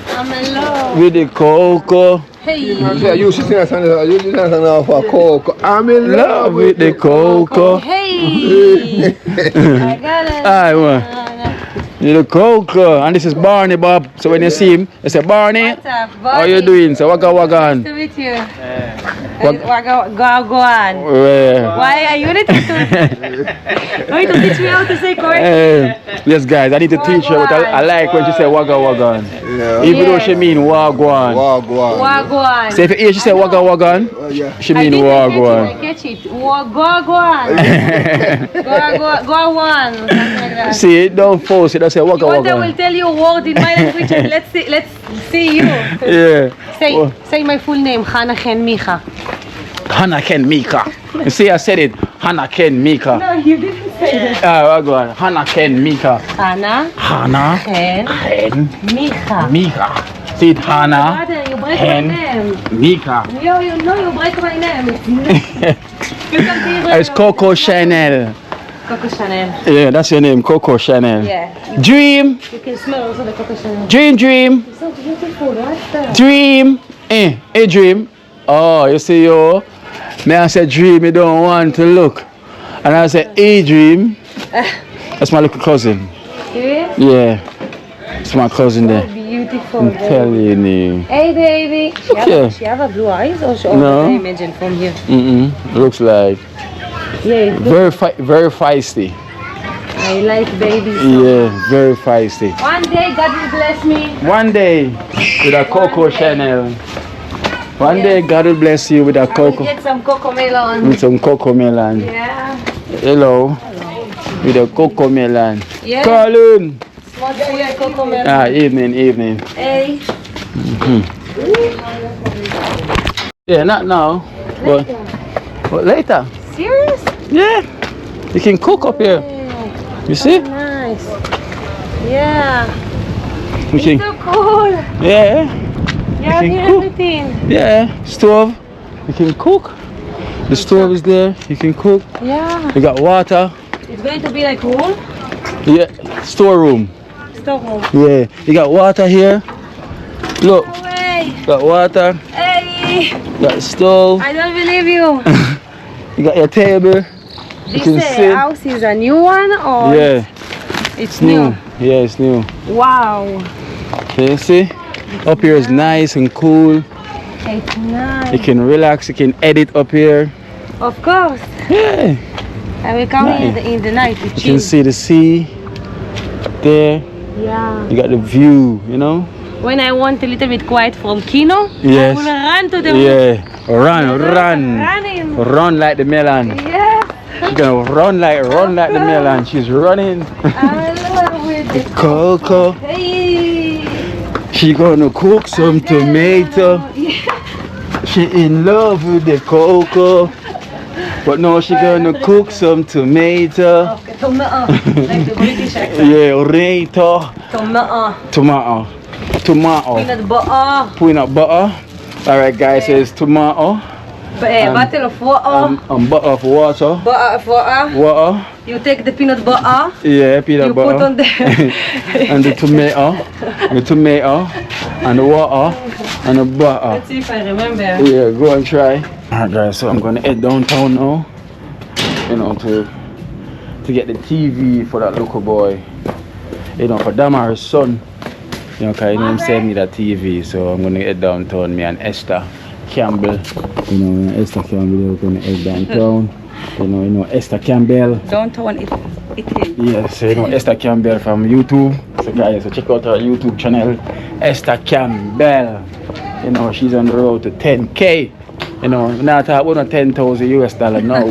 I'm in love. With the Coco. Hey. Yeah, you sing a song for Coco. I'm in Love with the Coco. Hey. I got it. Aye, man. With the Coco. And this is Barney Bob. So when you see him, you say Barney. What's up, How you buddy? doing? So waka Nice wagan. to meet you. What- Go on. Yeah. Why are you need to teach me how to say correct? Yes, guys, I need to teach her, but I like when she say waga wagan. Yeah. Even though she Yes. mean wagwan. Wagwan. Wagwan. So if you hear she say waga wagan, Yeah. she I mean didn't wagwan. catch it. Wagwan. Wagwan. Something like that. See, don't force it. I say waga You want I will wagan. tell you a word in my language and let's see you. Yeah. Say my full name, Hannah Chen Micha. Hannah Ken Mika. You see, I said it. Hannah Ken Mika. No, you didn't say that. Wagwan. Hannah Ken Mika. Hannah Hannah Chen Ken Micha. Mika. See it, Hannah Brother, you break my Ken name. Mika. You know you break my name. You can be It's Coco Chanel. Coco Chanel. Yeah, that's your name, Coco Chanel. Yeah. Dream, You can smell also the Coco Chanel. dream. It's so beautiful, what's that? Dream, a dream. Oh, you see, yo. Me I said dream, you don't want to look. And I said, a dream. That's my little cousin. Serious? Yeah. It's my cousin there. Beautiful. I'm telling you. Hey baby. Okay. She have a blue eyes or she No. I imagine from here? Looks like Yeah, it's good. very feisty. I like babies. Yeah, very feisty. One day God will bless me. One day with a Coco Chanel. One day God will bless you with a I will Coco, get some coco melon. with some Coco melon. Yeah. Hello. With a Coco melon. Yeah. Colin. What's your coco melon? Evening. Hey. Yeah, not now, but later. Serious? Yeah. You can cook up here. You see? Nice. Yeah. You It's can, so cool. yeah. You have can here cook. everything. Yeah. Stove. You can cook. The stove is there. You can cook. Yeah. You got water. It's going to be like room. Yeah. Storeroom. Storeroom. Yeah. You got water here. Look. No way. Got water. Hey. Got stove. I don't believe you. You got your table. This can sit. house is a new one or Yeah. it's new? Yeah, it's new. Wow. Can you see? Up here is nice and cool. It's nice. You can relax. You can edit up here. Of course. Yeah. I will come Nice. in the night to You chill. can see the sea there. Yeah. You got the view, you know? When I want a little bit quiet from Kino, Yes. I will run to the Yeah. Run. running. Run like the melon. Yes. You're gonna run like the melon. She's running. I love with the Coco. Hey. She gonna cook some tomato. Yeah. She in love with the cocoa. But now she gonna cook some tomato. Okay, tomato. Like the British accent. Yeah, tomato. Tomato. Tomato. Peanut butter. Peanut butter. Alright guys, so it's tomato. Bottle of water. Butter of water. Butter of water. Water. You take the peanut butter. Yeah, peanut You butter. put on the and the tomato. The tomato. And the water. And the butter. Let's see if I remember. Yeah, go and try. Alright guys, so I'm gonna head downtown now. You know, to get the TV for that little boy. You know, for Damar's son. You know, cause you know him send me that TV, so I'm gonna head downtown. Me and Esther Campbell. You know, Esther Campbell, we're gonna head downtown. You know, Esther Campbell. Downtown it. Yes, you know, Esther Campbell from YouTube. So guys, so check out her YouTube channel, Esther Campbell. You know, she's on the road to 10K. You know, not talk about 10,000 US dollar now,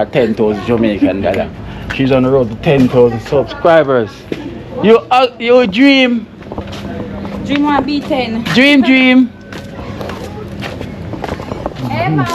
or 10,000 Jamaican dollar. She's on the road to 10,000 subscribers. You dream. Dream want be 10. Dream. Emma.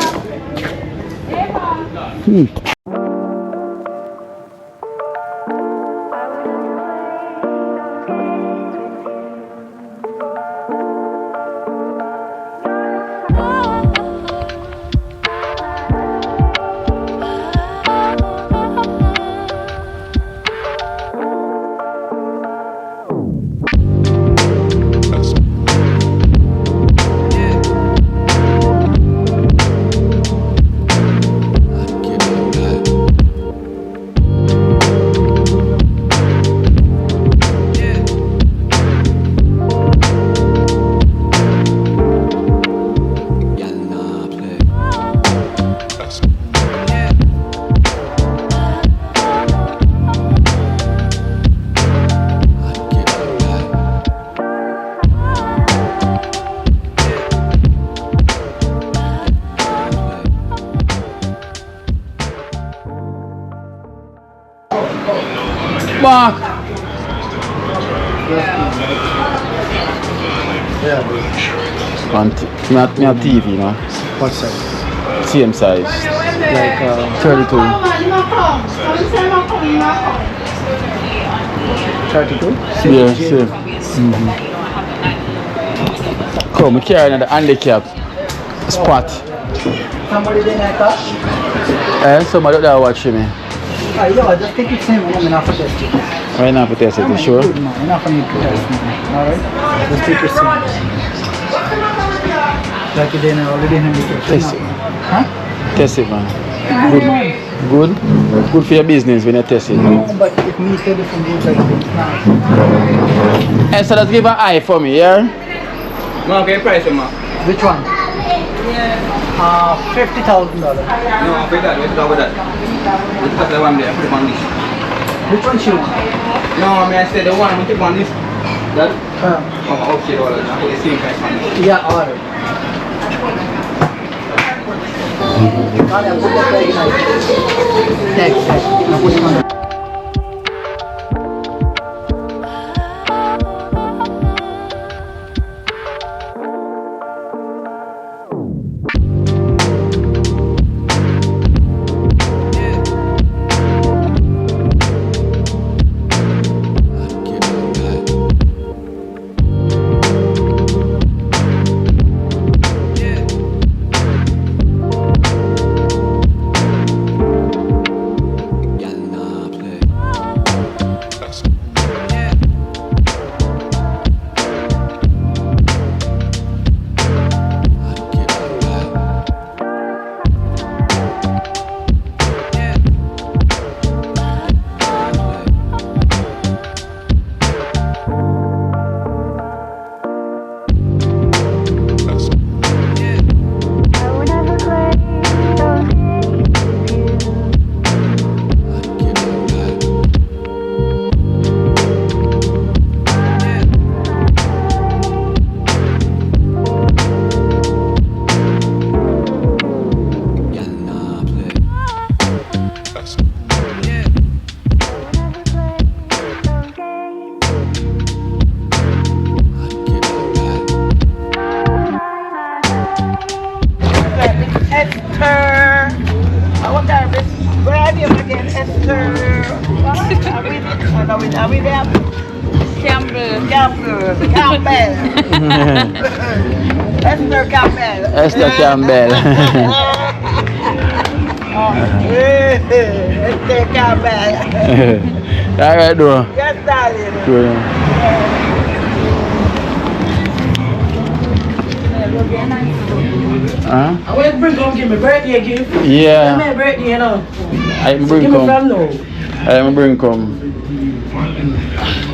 Mark. Yeah. On me have TV, man. What size? Same size. Like 32. 32? Yeah, same. Come, I carry another handicap spot. Somebody there in car? Somebody out there watching me. Yeah, just take it same. I'm not for test it. Right now for test it, you sure? Good, man. Enough for me to test it. Alright? Just take it same. Like you didn't already handicap. Test it. Huh? Test it, man. Good? Good for your business when you test it. No, but if me say different rules, I think it's not. So let's give an eye for me, yeah? Mark, your price, Mark. Which one? $50,000. No, pay that. Let's talk about that. Let's talk about the one there. Put it on this. Which one she want? No, I said the one. I'm take on this. That? Oh, okay, all right. Put the same price on this. Yeah, alright. Thanks. Esther Campbell. Esther Campbell. All right, though. Yes, darling. Good. Huh? I will bring home give me birthday gift. Yeah. My birthday, you know. I bring Give me come. from now. I bring come.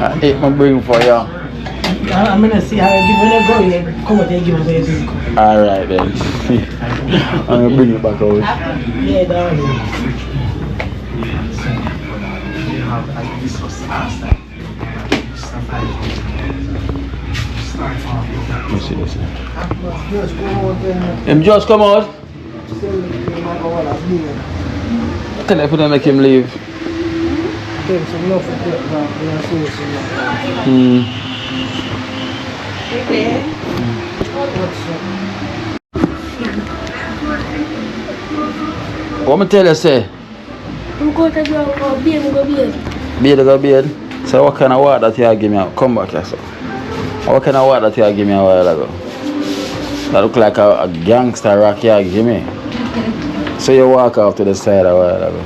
I bring for you. I'm gonna see how I give when I go. You come out and give me birthday. All right then. I'm gonna bring it back out. Yeah, darling. Let's see, let's see. Him just come out. Tell if they make him leave. What me tell you say? I'm going to go bed. Go bed. So what kind of water that you give me? Come back here, so. What kind of water that you give me a while ago? That look like a gangster rock you give me. So you walk off to the side a while ago.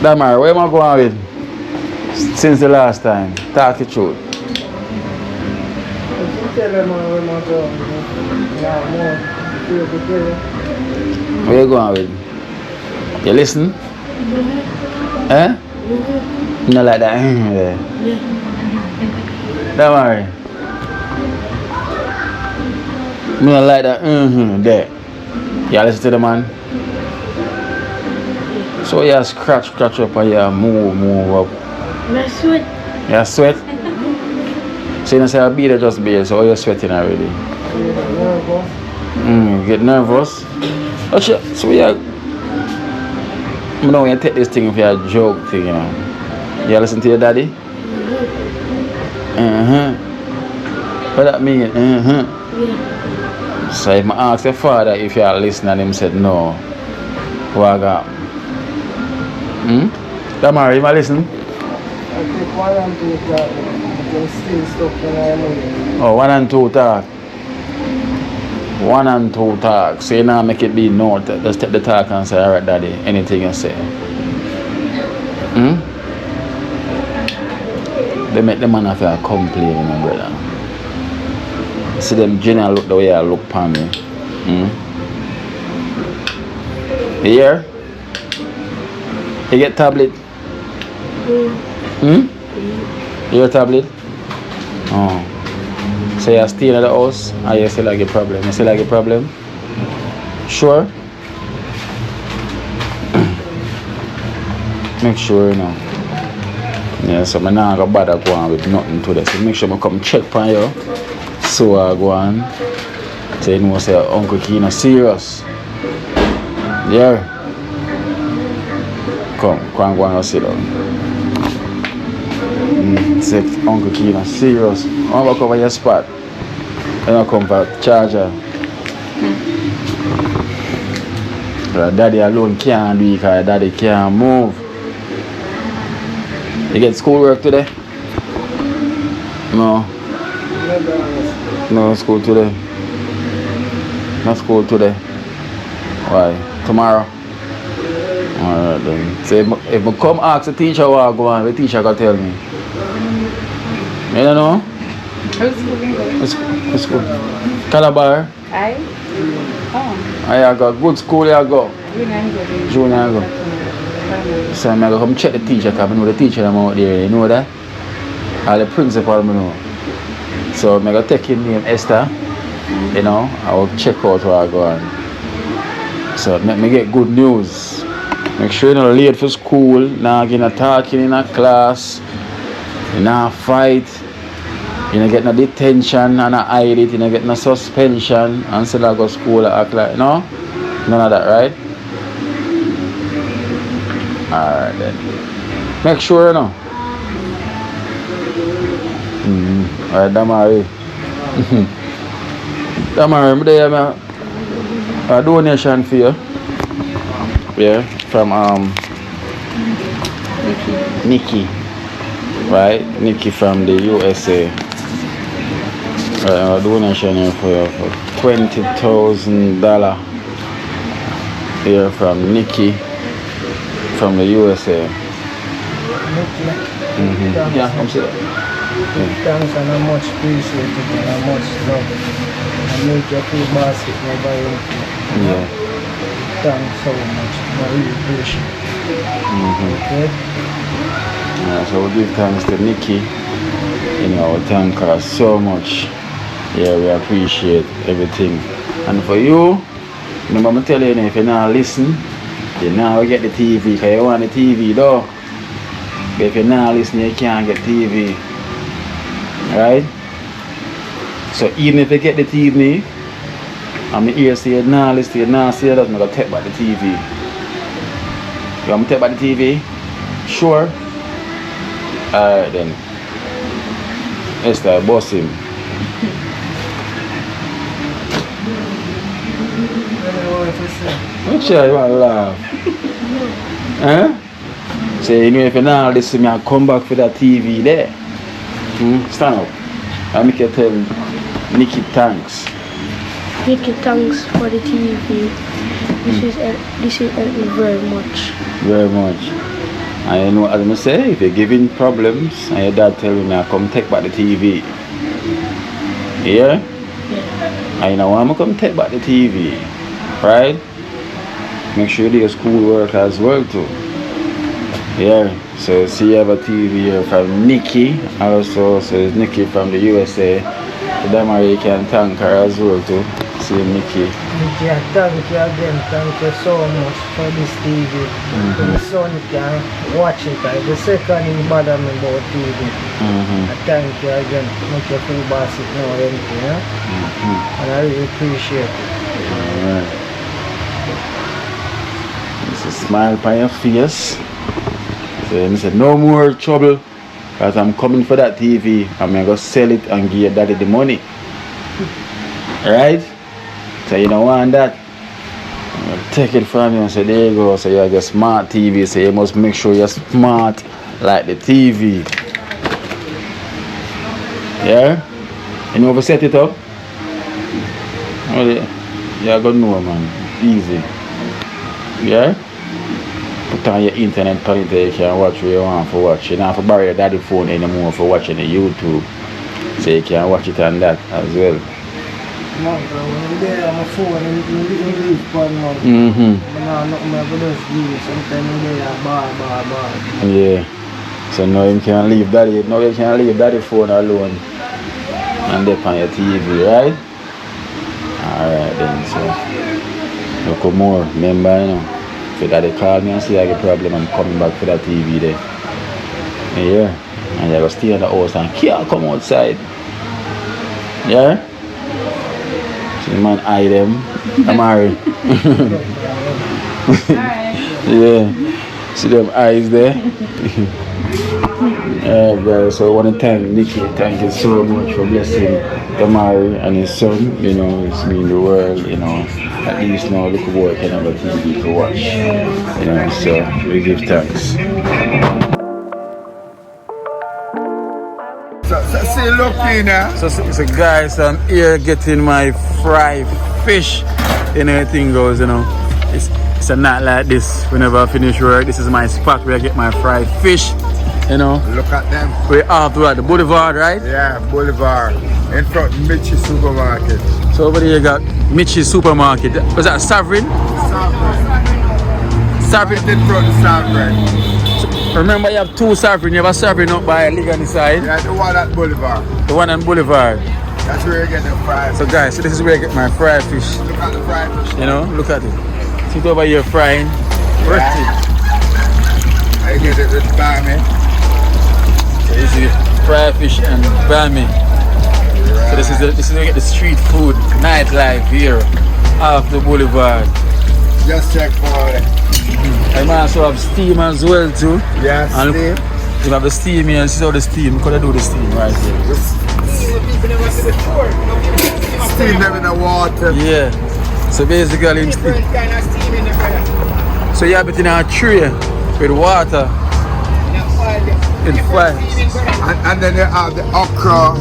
Damar, where am I going with? Since the last time. Talk the truth. Where you going with? You listen? Eh? Not like that. Yeah. Don't worry. Me not like that. There. You listen to the man. So you scratch up and you move up. I sweat. You sweat? So you don't say a beat just beat, so you're sweating already. Get nervous? Oh shit, so you know when you take this thing for a joke thing, you know. You listen to your daddy? What that mean? Yeah. So if I ask your father if you are listening and him said no, what I got? Damari, you listen? I take 1 and 2 talk. You still stuck in my money. Oh, 1 and 2 talk. 1 and 2 talk. So you now make it be no. Just take the talk and say, alright daddy, anything you say. They make the man have to complain, my brother. See them general look the way I look upon me. You hear? You get tablet? You get tablet? Oh. So you're staying at the house and you still like a problem? You still like a problem? Sure? Make sure you know. Yeah, so I'm not going to bother going with nothing today. So make sure I come check on you. So I go on. So you know say Uncle Kino serious. Yeah. Come and sit down. Say Uncle Kino serious. I'm going to cover your spot. I'm going to come for charger. Daddy alone can't do it because daddy can't move. You get schoolwork today? No. No school today. No school today. Why? Tomorrow? Alright then. So if I come ask the teacher what I go on, the teacher can tell me. You don't know? It's good. Calabar? I? Oh. I got good school I go. Junior I go. So I'm going to come check the teacher because I know the teacher I'm out there, you know that? All the principal I know. So I'm going to take his name Esther. You know, I will check out where I go on. So make me get good news. Make sure you're not late for school, not getting talking in a class, you not fight, you don't get no detention and a hide it, you don't get no suspension and still I go to school and act like, no? None of that, right? Alright then. Make sure you know. Alright, Damari. Damari, I'm there, a donation for you. Yeah, from Nikki. Right? Nikki from the USA. Right, a donation here for you for $20,000 here from Nikki from the USA. Yeah, I'm sorry. Thanks and I much appreciate it and I much love it. I make your free basket nobody. Yeah. Thanks so much. I really appreciate it. Okay? So we give thanks to Nikki. You know, we thank her so much. Yeah, we appreciate everything. And for you, remember I'm telling you, if you not listen, you now get the TV because you want the TV though. But if you not listen, you can't get TV. Right? So even if you get the TV, I'm here say you not listen, you not say that, I'm going to take back the TV. You want me to take back the TV? Sure. Alright then. Let's start boss him. What you want to laugh? Huh? So you know if you not listen, I'll come back for that TV there. Stand up. I'll make you tell Nikki thanks. Nikki, thanks for the TV. This is helped me very much. Very much. And you know as I say, if you're giving problems and your dad tell you now come take back the TV. Yeah? And you know I'm gonna come take back the TV. Right? Make sure you do your schoolwork as well too. Yeah, so see you have a TV here from Nikki, also so it's Nikki from the USA. So Damari, you can thank her as well too. See Nikki. Nikki, thank you again. Thank you so much for this TV. My son can watch it. The second he bother me about TV. I thank you again. Make your free basket now empty, yeah? And I really appreciate it. Alright. It's a smile on your face. So I said, no more trouble because I'm coming for that TV. I'm going to go sell it and give your daddy the money. Right? So you don't want that. I'm going to take it from you and say, there you go. So you have a smart TV. So you must make sure you're smart like the TV. Yeah? And you ever set it up? Oh, yeah. You're going to know, man. Easy. Yeah? Put on your internet on it, you can watch what you want to watch. You don't have to borrow your daddy phone anymore for watching the YouTube. So you can watch it on that as well. No, when I'm there on my phone, I'm leave for now. Sometimes I'm there, bar. Yeah. So now you can leave daddy, phone alone and dip on your TV, right? Alright then, so look more, remember, you know. If your daddy call me and say I have a problem, I'm coming back for that TV there. Yeah. And you go stay in the house and can't come outside. Yeah? So the man eye them. I'm married. Yeah. See them eyes there? Yeah, guys, so I want to thank Nikki. Thank you so much for blessing Damari and his son. You know, it's mean the world, you know. At least now look boy can have a TV to watch. You know, so we give thanks. So guys, I'm here getting my fried fish. You know, everything goes, you know. It's a night like this. Whenever I finish work, this is my spot where I get my fried fish. You know. Look at them. We're off to the Boulevard, right? Yeah, Boulevard. In front of Mitchie Supermarket. So over there you got Mitchie Supermarket. Was that Sovereign? Sovereign. In front of Sovereign. So, remember you have two Sovereign. You have a Sovereign up by Ligan side. Yeah, the one at Boulevard. The one on Boulevard. That's where you get the fried fish. So guys, so this is where I get my fried fish. Look at the fried fish. You know, look at it. Sit over here frying. Worth it. I get it with bami. So this is fried fish and bami. So this is where you get the street food, nightlife here off the Boulevard. Just check for it. I also have steam as well too. Yeah, and steam. You have the steam here. This is how the steam. Because I do the steam right here. Steam them in the water. Yeah. So basically, Different kind of steam in the fire. so you have it in a tray with water. In fire. And then you have the okra.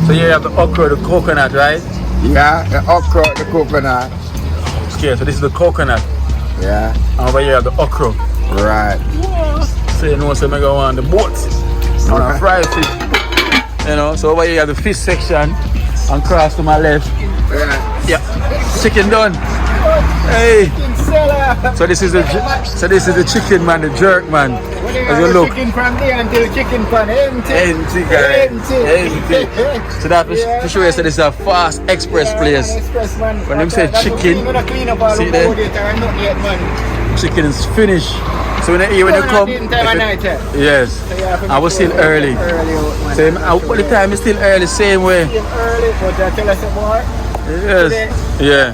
So you have the okra, the coconut, right? Yeah, the okra, the coconut. Okay, so this is the coconut. Yeah. And over here you have the okra. Right. So you know, so I go on the boat. On a fried fish. You know, so over here you have the fish section. And cross to my left. Yeah. Chicken done. Hey. So this is the chicken man, the jerk man. As you look. Chicken from there until chicken from empty. Empty, guys. Empty. So that to show you that this is a fast express place. When them say chicken, see there? Chicken is finished. So when you come, yes, I was still early. So all the time is still early, same way. Yes. Yeah.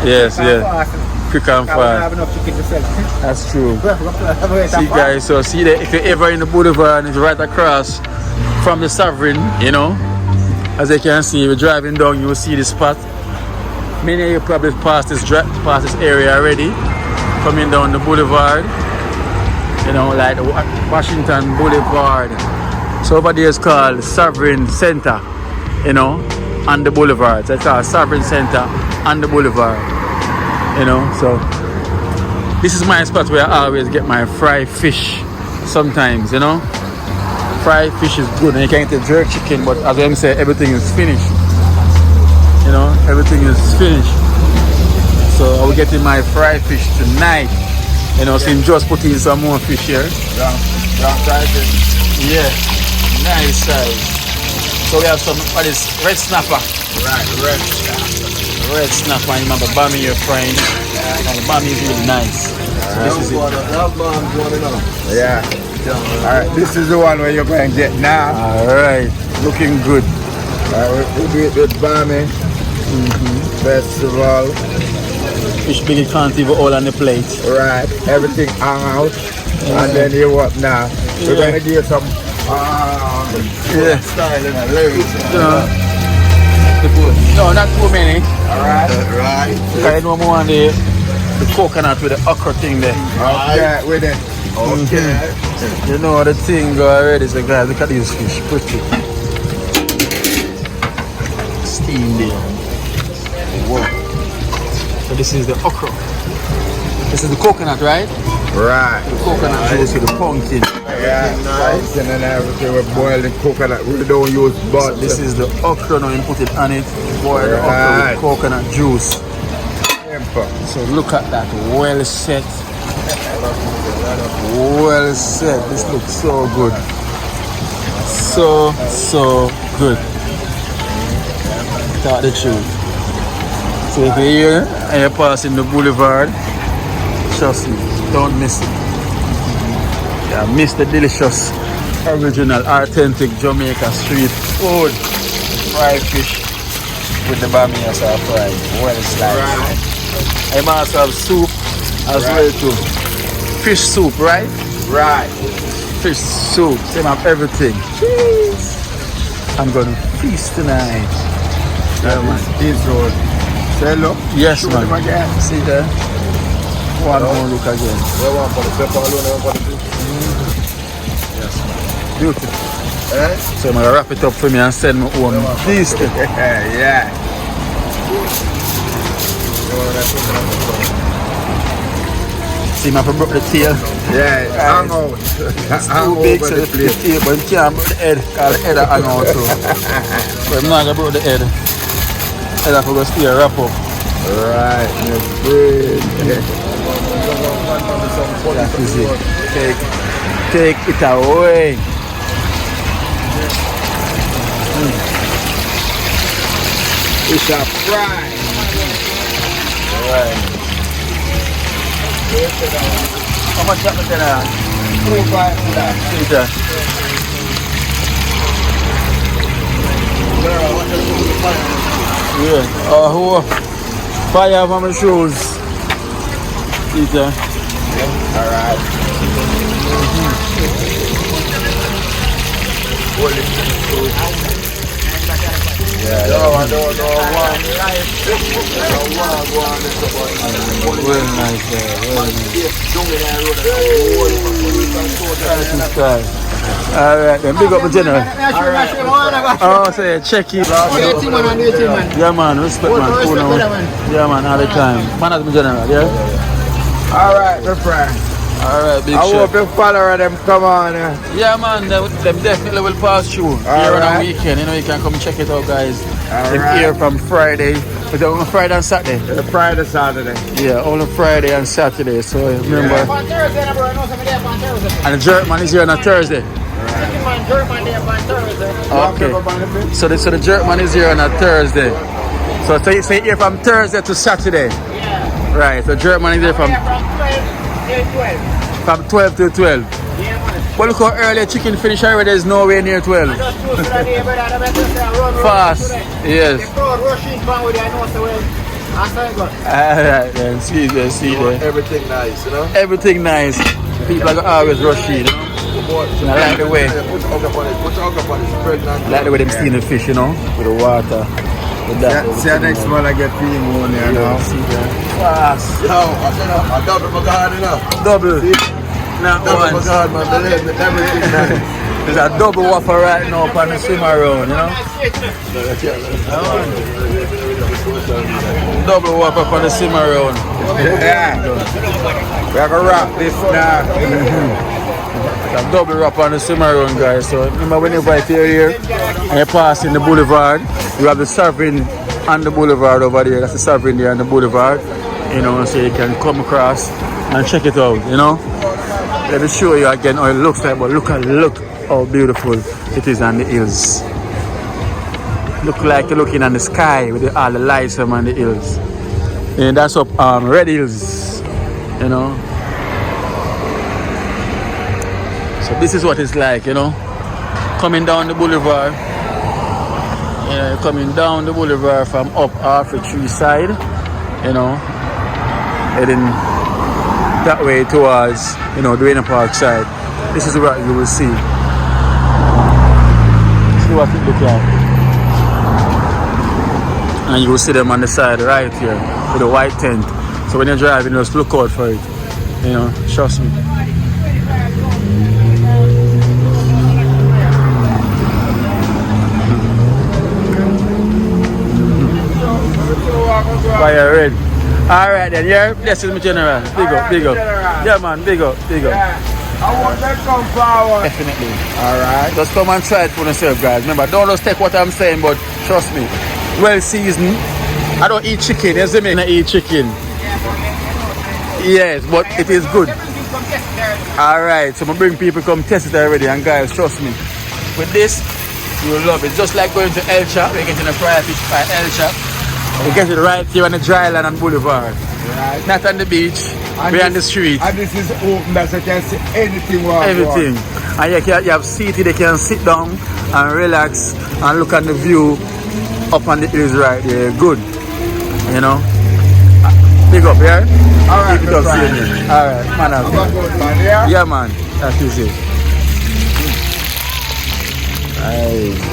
Yes, yeah. Quick and fast. That's true. See guys, so see that if you're ever in the Boulevard, it's right across from the Sovereign, you know. As you can see, we're driving down, you will see this spot. Many of you probably passed this area already. Coming down the Boulevard, you know, like the Washington Boulevard. So over there is called Sovereign Center, you know, on the Boulevard. So it's called Sovereign Center on the Boulevard, you know. So this is my spot where I always get my fried fish sometimes, you know. Fried fish is good, and you can get the jerk chicken, but as I say, everything is finished. You know, everything is finished. So I will get in my fried fish tonight. You know, so I'm just putting some more fish here. Yeah, nice size. So we have some of this red snapper. Right, red snapper. Red snapper, and remember bami you're frying. And the bami is really nice. So this is it. Yeah. Alright, this is the one where you're going to get now. Alright, looking good. We do it with bami. Vegetable. Fish big, you can't even hold on the plate. Right, everything hung out. And then you what now? We're going to give you some style and no, not too many. Alright. Right. Because I know more on the coconut with the okra thing there. Okay, with it. Okay. You know the thing go already, so guys, look at these fish, pretty. Steam there. Whoa. So this is the okra. This is the coconut, right? Right. The coconut juice with the pumpkin. Yeah, pumpkin and everything. We boil the coconut. We don't use butter. So this is the okra now, you put it on it. Boil the okra with coconut juice. So look at that, well set. Well set. This looks so good. So good. Tell the truth. So if you're here and you're passing the Boulevard, trust me, don't miss it. Yeah, miss the delicious, original, authentic Jamaica street food. Fried fish with the bami as our fried, well sliced. I must have soup as well too. Fish soup, right? Right. Fish soup, same have everything. Jeez. I'm gonna feast tonight. Yeah, man. This road. Say look. Yes, shoot man. Them again. See there? One more look again. Yes, man. Beautiful. So I'm gonna wrap it up for me and send me home. Please. Yeah. See, my broke the tail. Yeah, hang out. It's too big, so the tail, but you can't break the head, because the head are hang out too. But I'm not going to break the head. Head have to go stay wrap up. Right, that's great. That is it. Take it away. It's a fry. Alright. How much that was there? 2.5 for that. Yeah. Oh, fire for my shoes. Peter. Alright. Yeah, no, one. Well nice there, well nice. Alright then, big up the general. Oh, say check it. Yeah man, respect man. Cool, man. Yeah man, all the time. Man as my general, yeah? Alright, my friend. Alright, big I shot. hope you follow them come on. Yeah man, them definitely will pass through. Here on the weekend, you know, you can come check it out guys. They're here from Friday. Was it on Friday and Saturday? Friday, Saturday. Yeah, only Friday and Saturday. So remember. And the jerk man is here on a Thursday. Okay. So the jerk man is here on a Thursday. So say here from Thursday to Saturday. Yeah. Right. So jerk man is here from 12 to 12. But look how early chicken finish already. There's nowhere near 12. Fast. Yes. Alright then, see there. Everything nice, you know? Everything nice. People are always rush in, you know? I like the way. Like the way them steam the fish, you know? With the water. With that. See the next one I get feeling on there now. See that. Fast. Yo, I said I double my God enough. Double. Not double once. my God, man. Everything nice. There's a double whopper right now up on the swim around, you know? Double whopper up on the swim around. Yeah. We have to wrap this now. A double wrap on the swim around, guys. So remember whenever you're here and you're passing the boulevard, you have the serving on the boulevard over there. That's the serving there on the boulevard. You know, so you can come across and check it out, you know? Let me show you again how it looks like, but look how beautiful it is on the hills. Look like you're looking on the sky with all the lights on the hills. And that's up Red Hills, you know. So this is what it's like, you know. Coming down the boulevard. Yeah, coming down the boulevard from up off the tree side, you know. Heading that way towards, you know, the Rainer Park side. This is what you will see. See what it looks like. And you will see them on the side right here with the white tent. So when you're driving, just look out for it. You know, trust me. Fire red. Alright then, yeah, this is my general. Big up. Yeah man, big up. Yeah. I want that come forward. Definitely. Alright. Just come and try it for yourself, guys. Remember, don't just take what I'm saying, but trust me. Well seasoned. I don't eat chicken, you see me? I eat chicken. Yes, but it is good. Alright, so I'm bring people come test it already, and guys, trust me. With this, you will love it. Just like going to El Shop, we're getting a fried fish by El Shop. We get it right here on the dry land and boulevard. Right. Not on the beach, we're on the street. And this is open that you can see anything. Everything. And you have seated, they can sit down and relax and look at the view up on the hills right there. Good. You know? Big up, yeah? Alright, keep it up, alright, man. Yeah, man. That is it. Aye.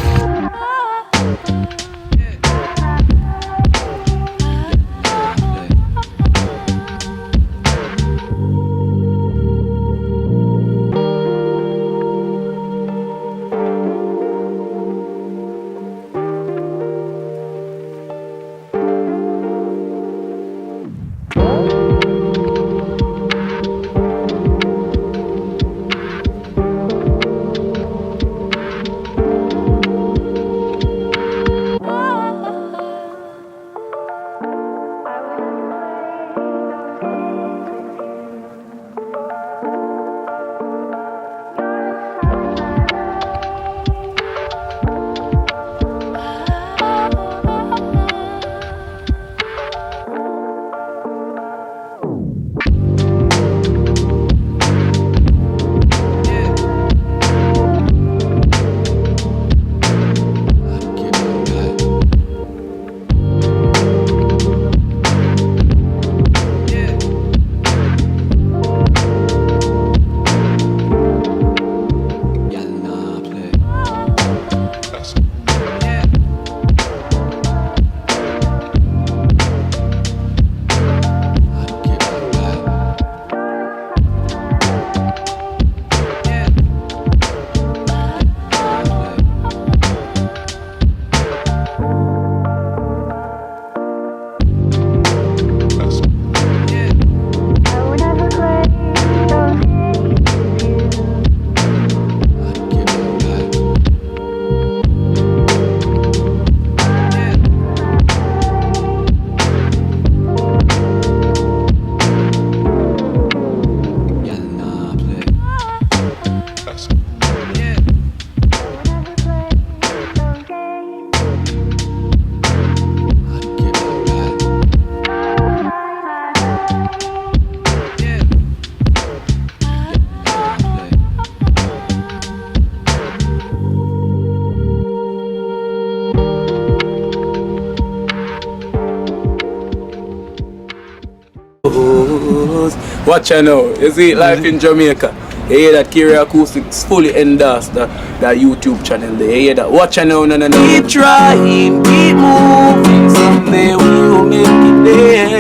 Watch out now. You see life in Jamaica. You hear that Kiri Acoustics fully endorsed that YouTube channel there. You hear that? Watch out now, no. Keep trying, keep moving. Someday we will make it there.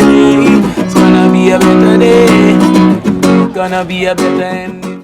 It's gonna be a better day. Gonna be a better end.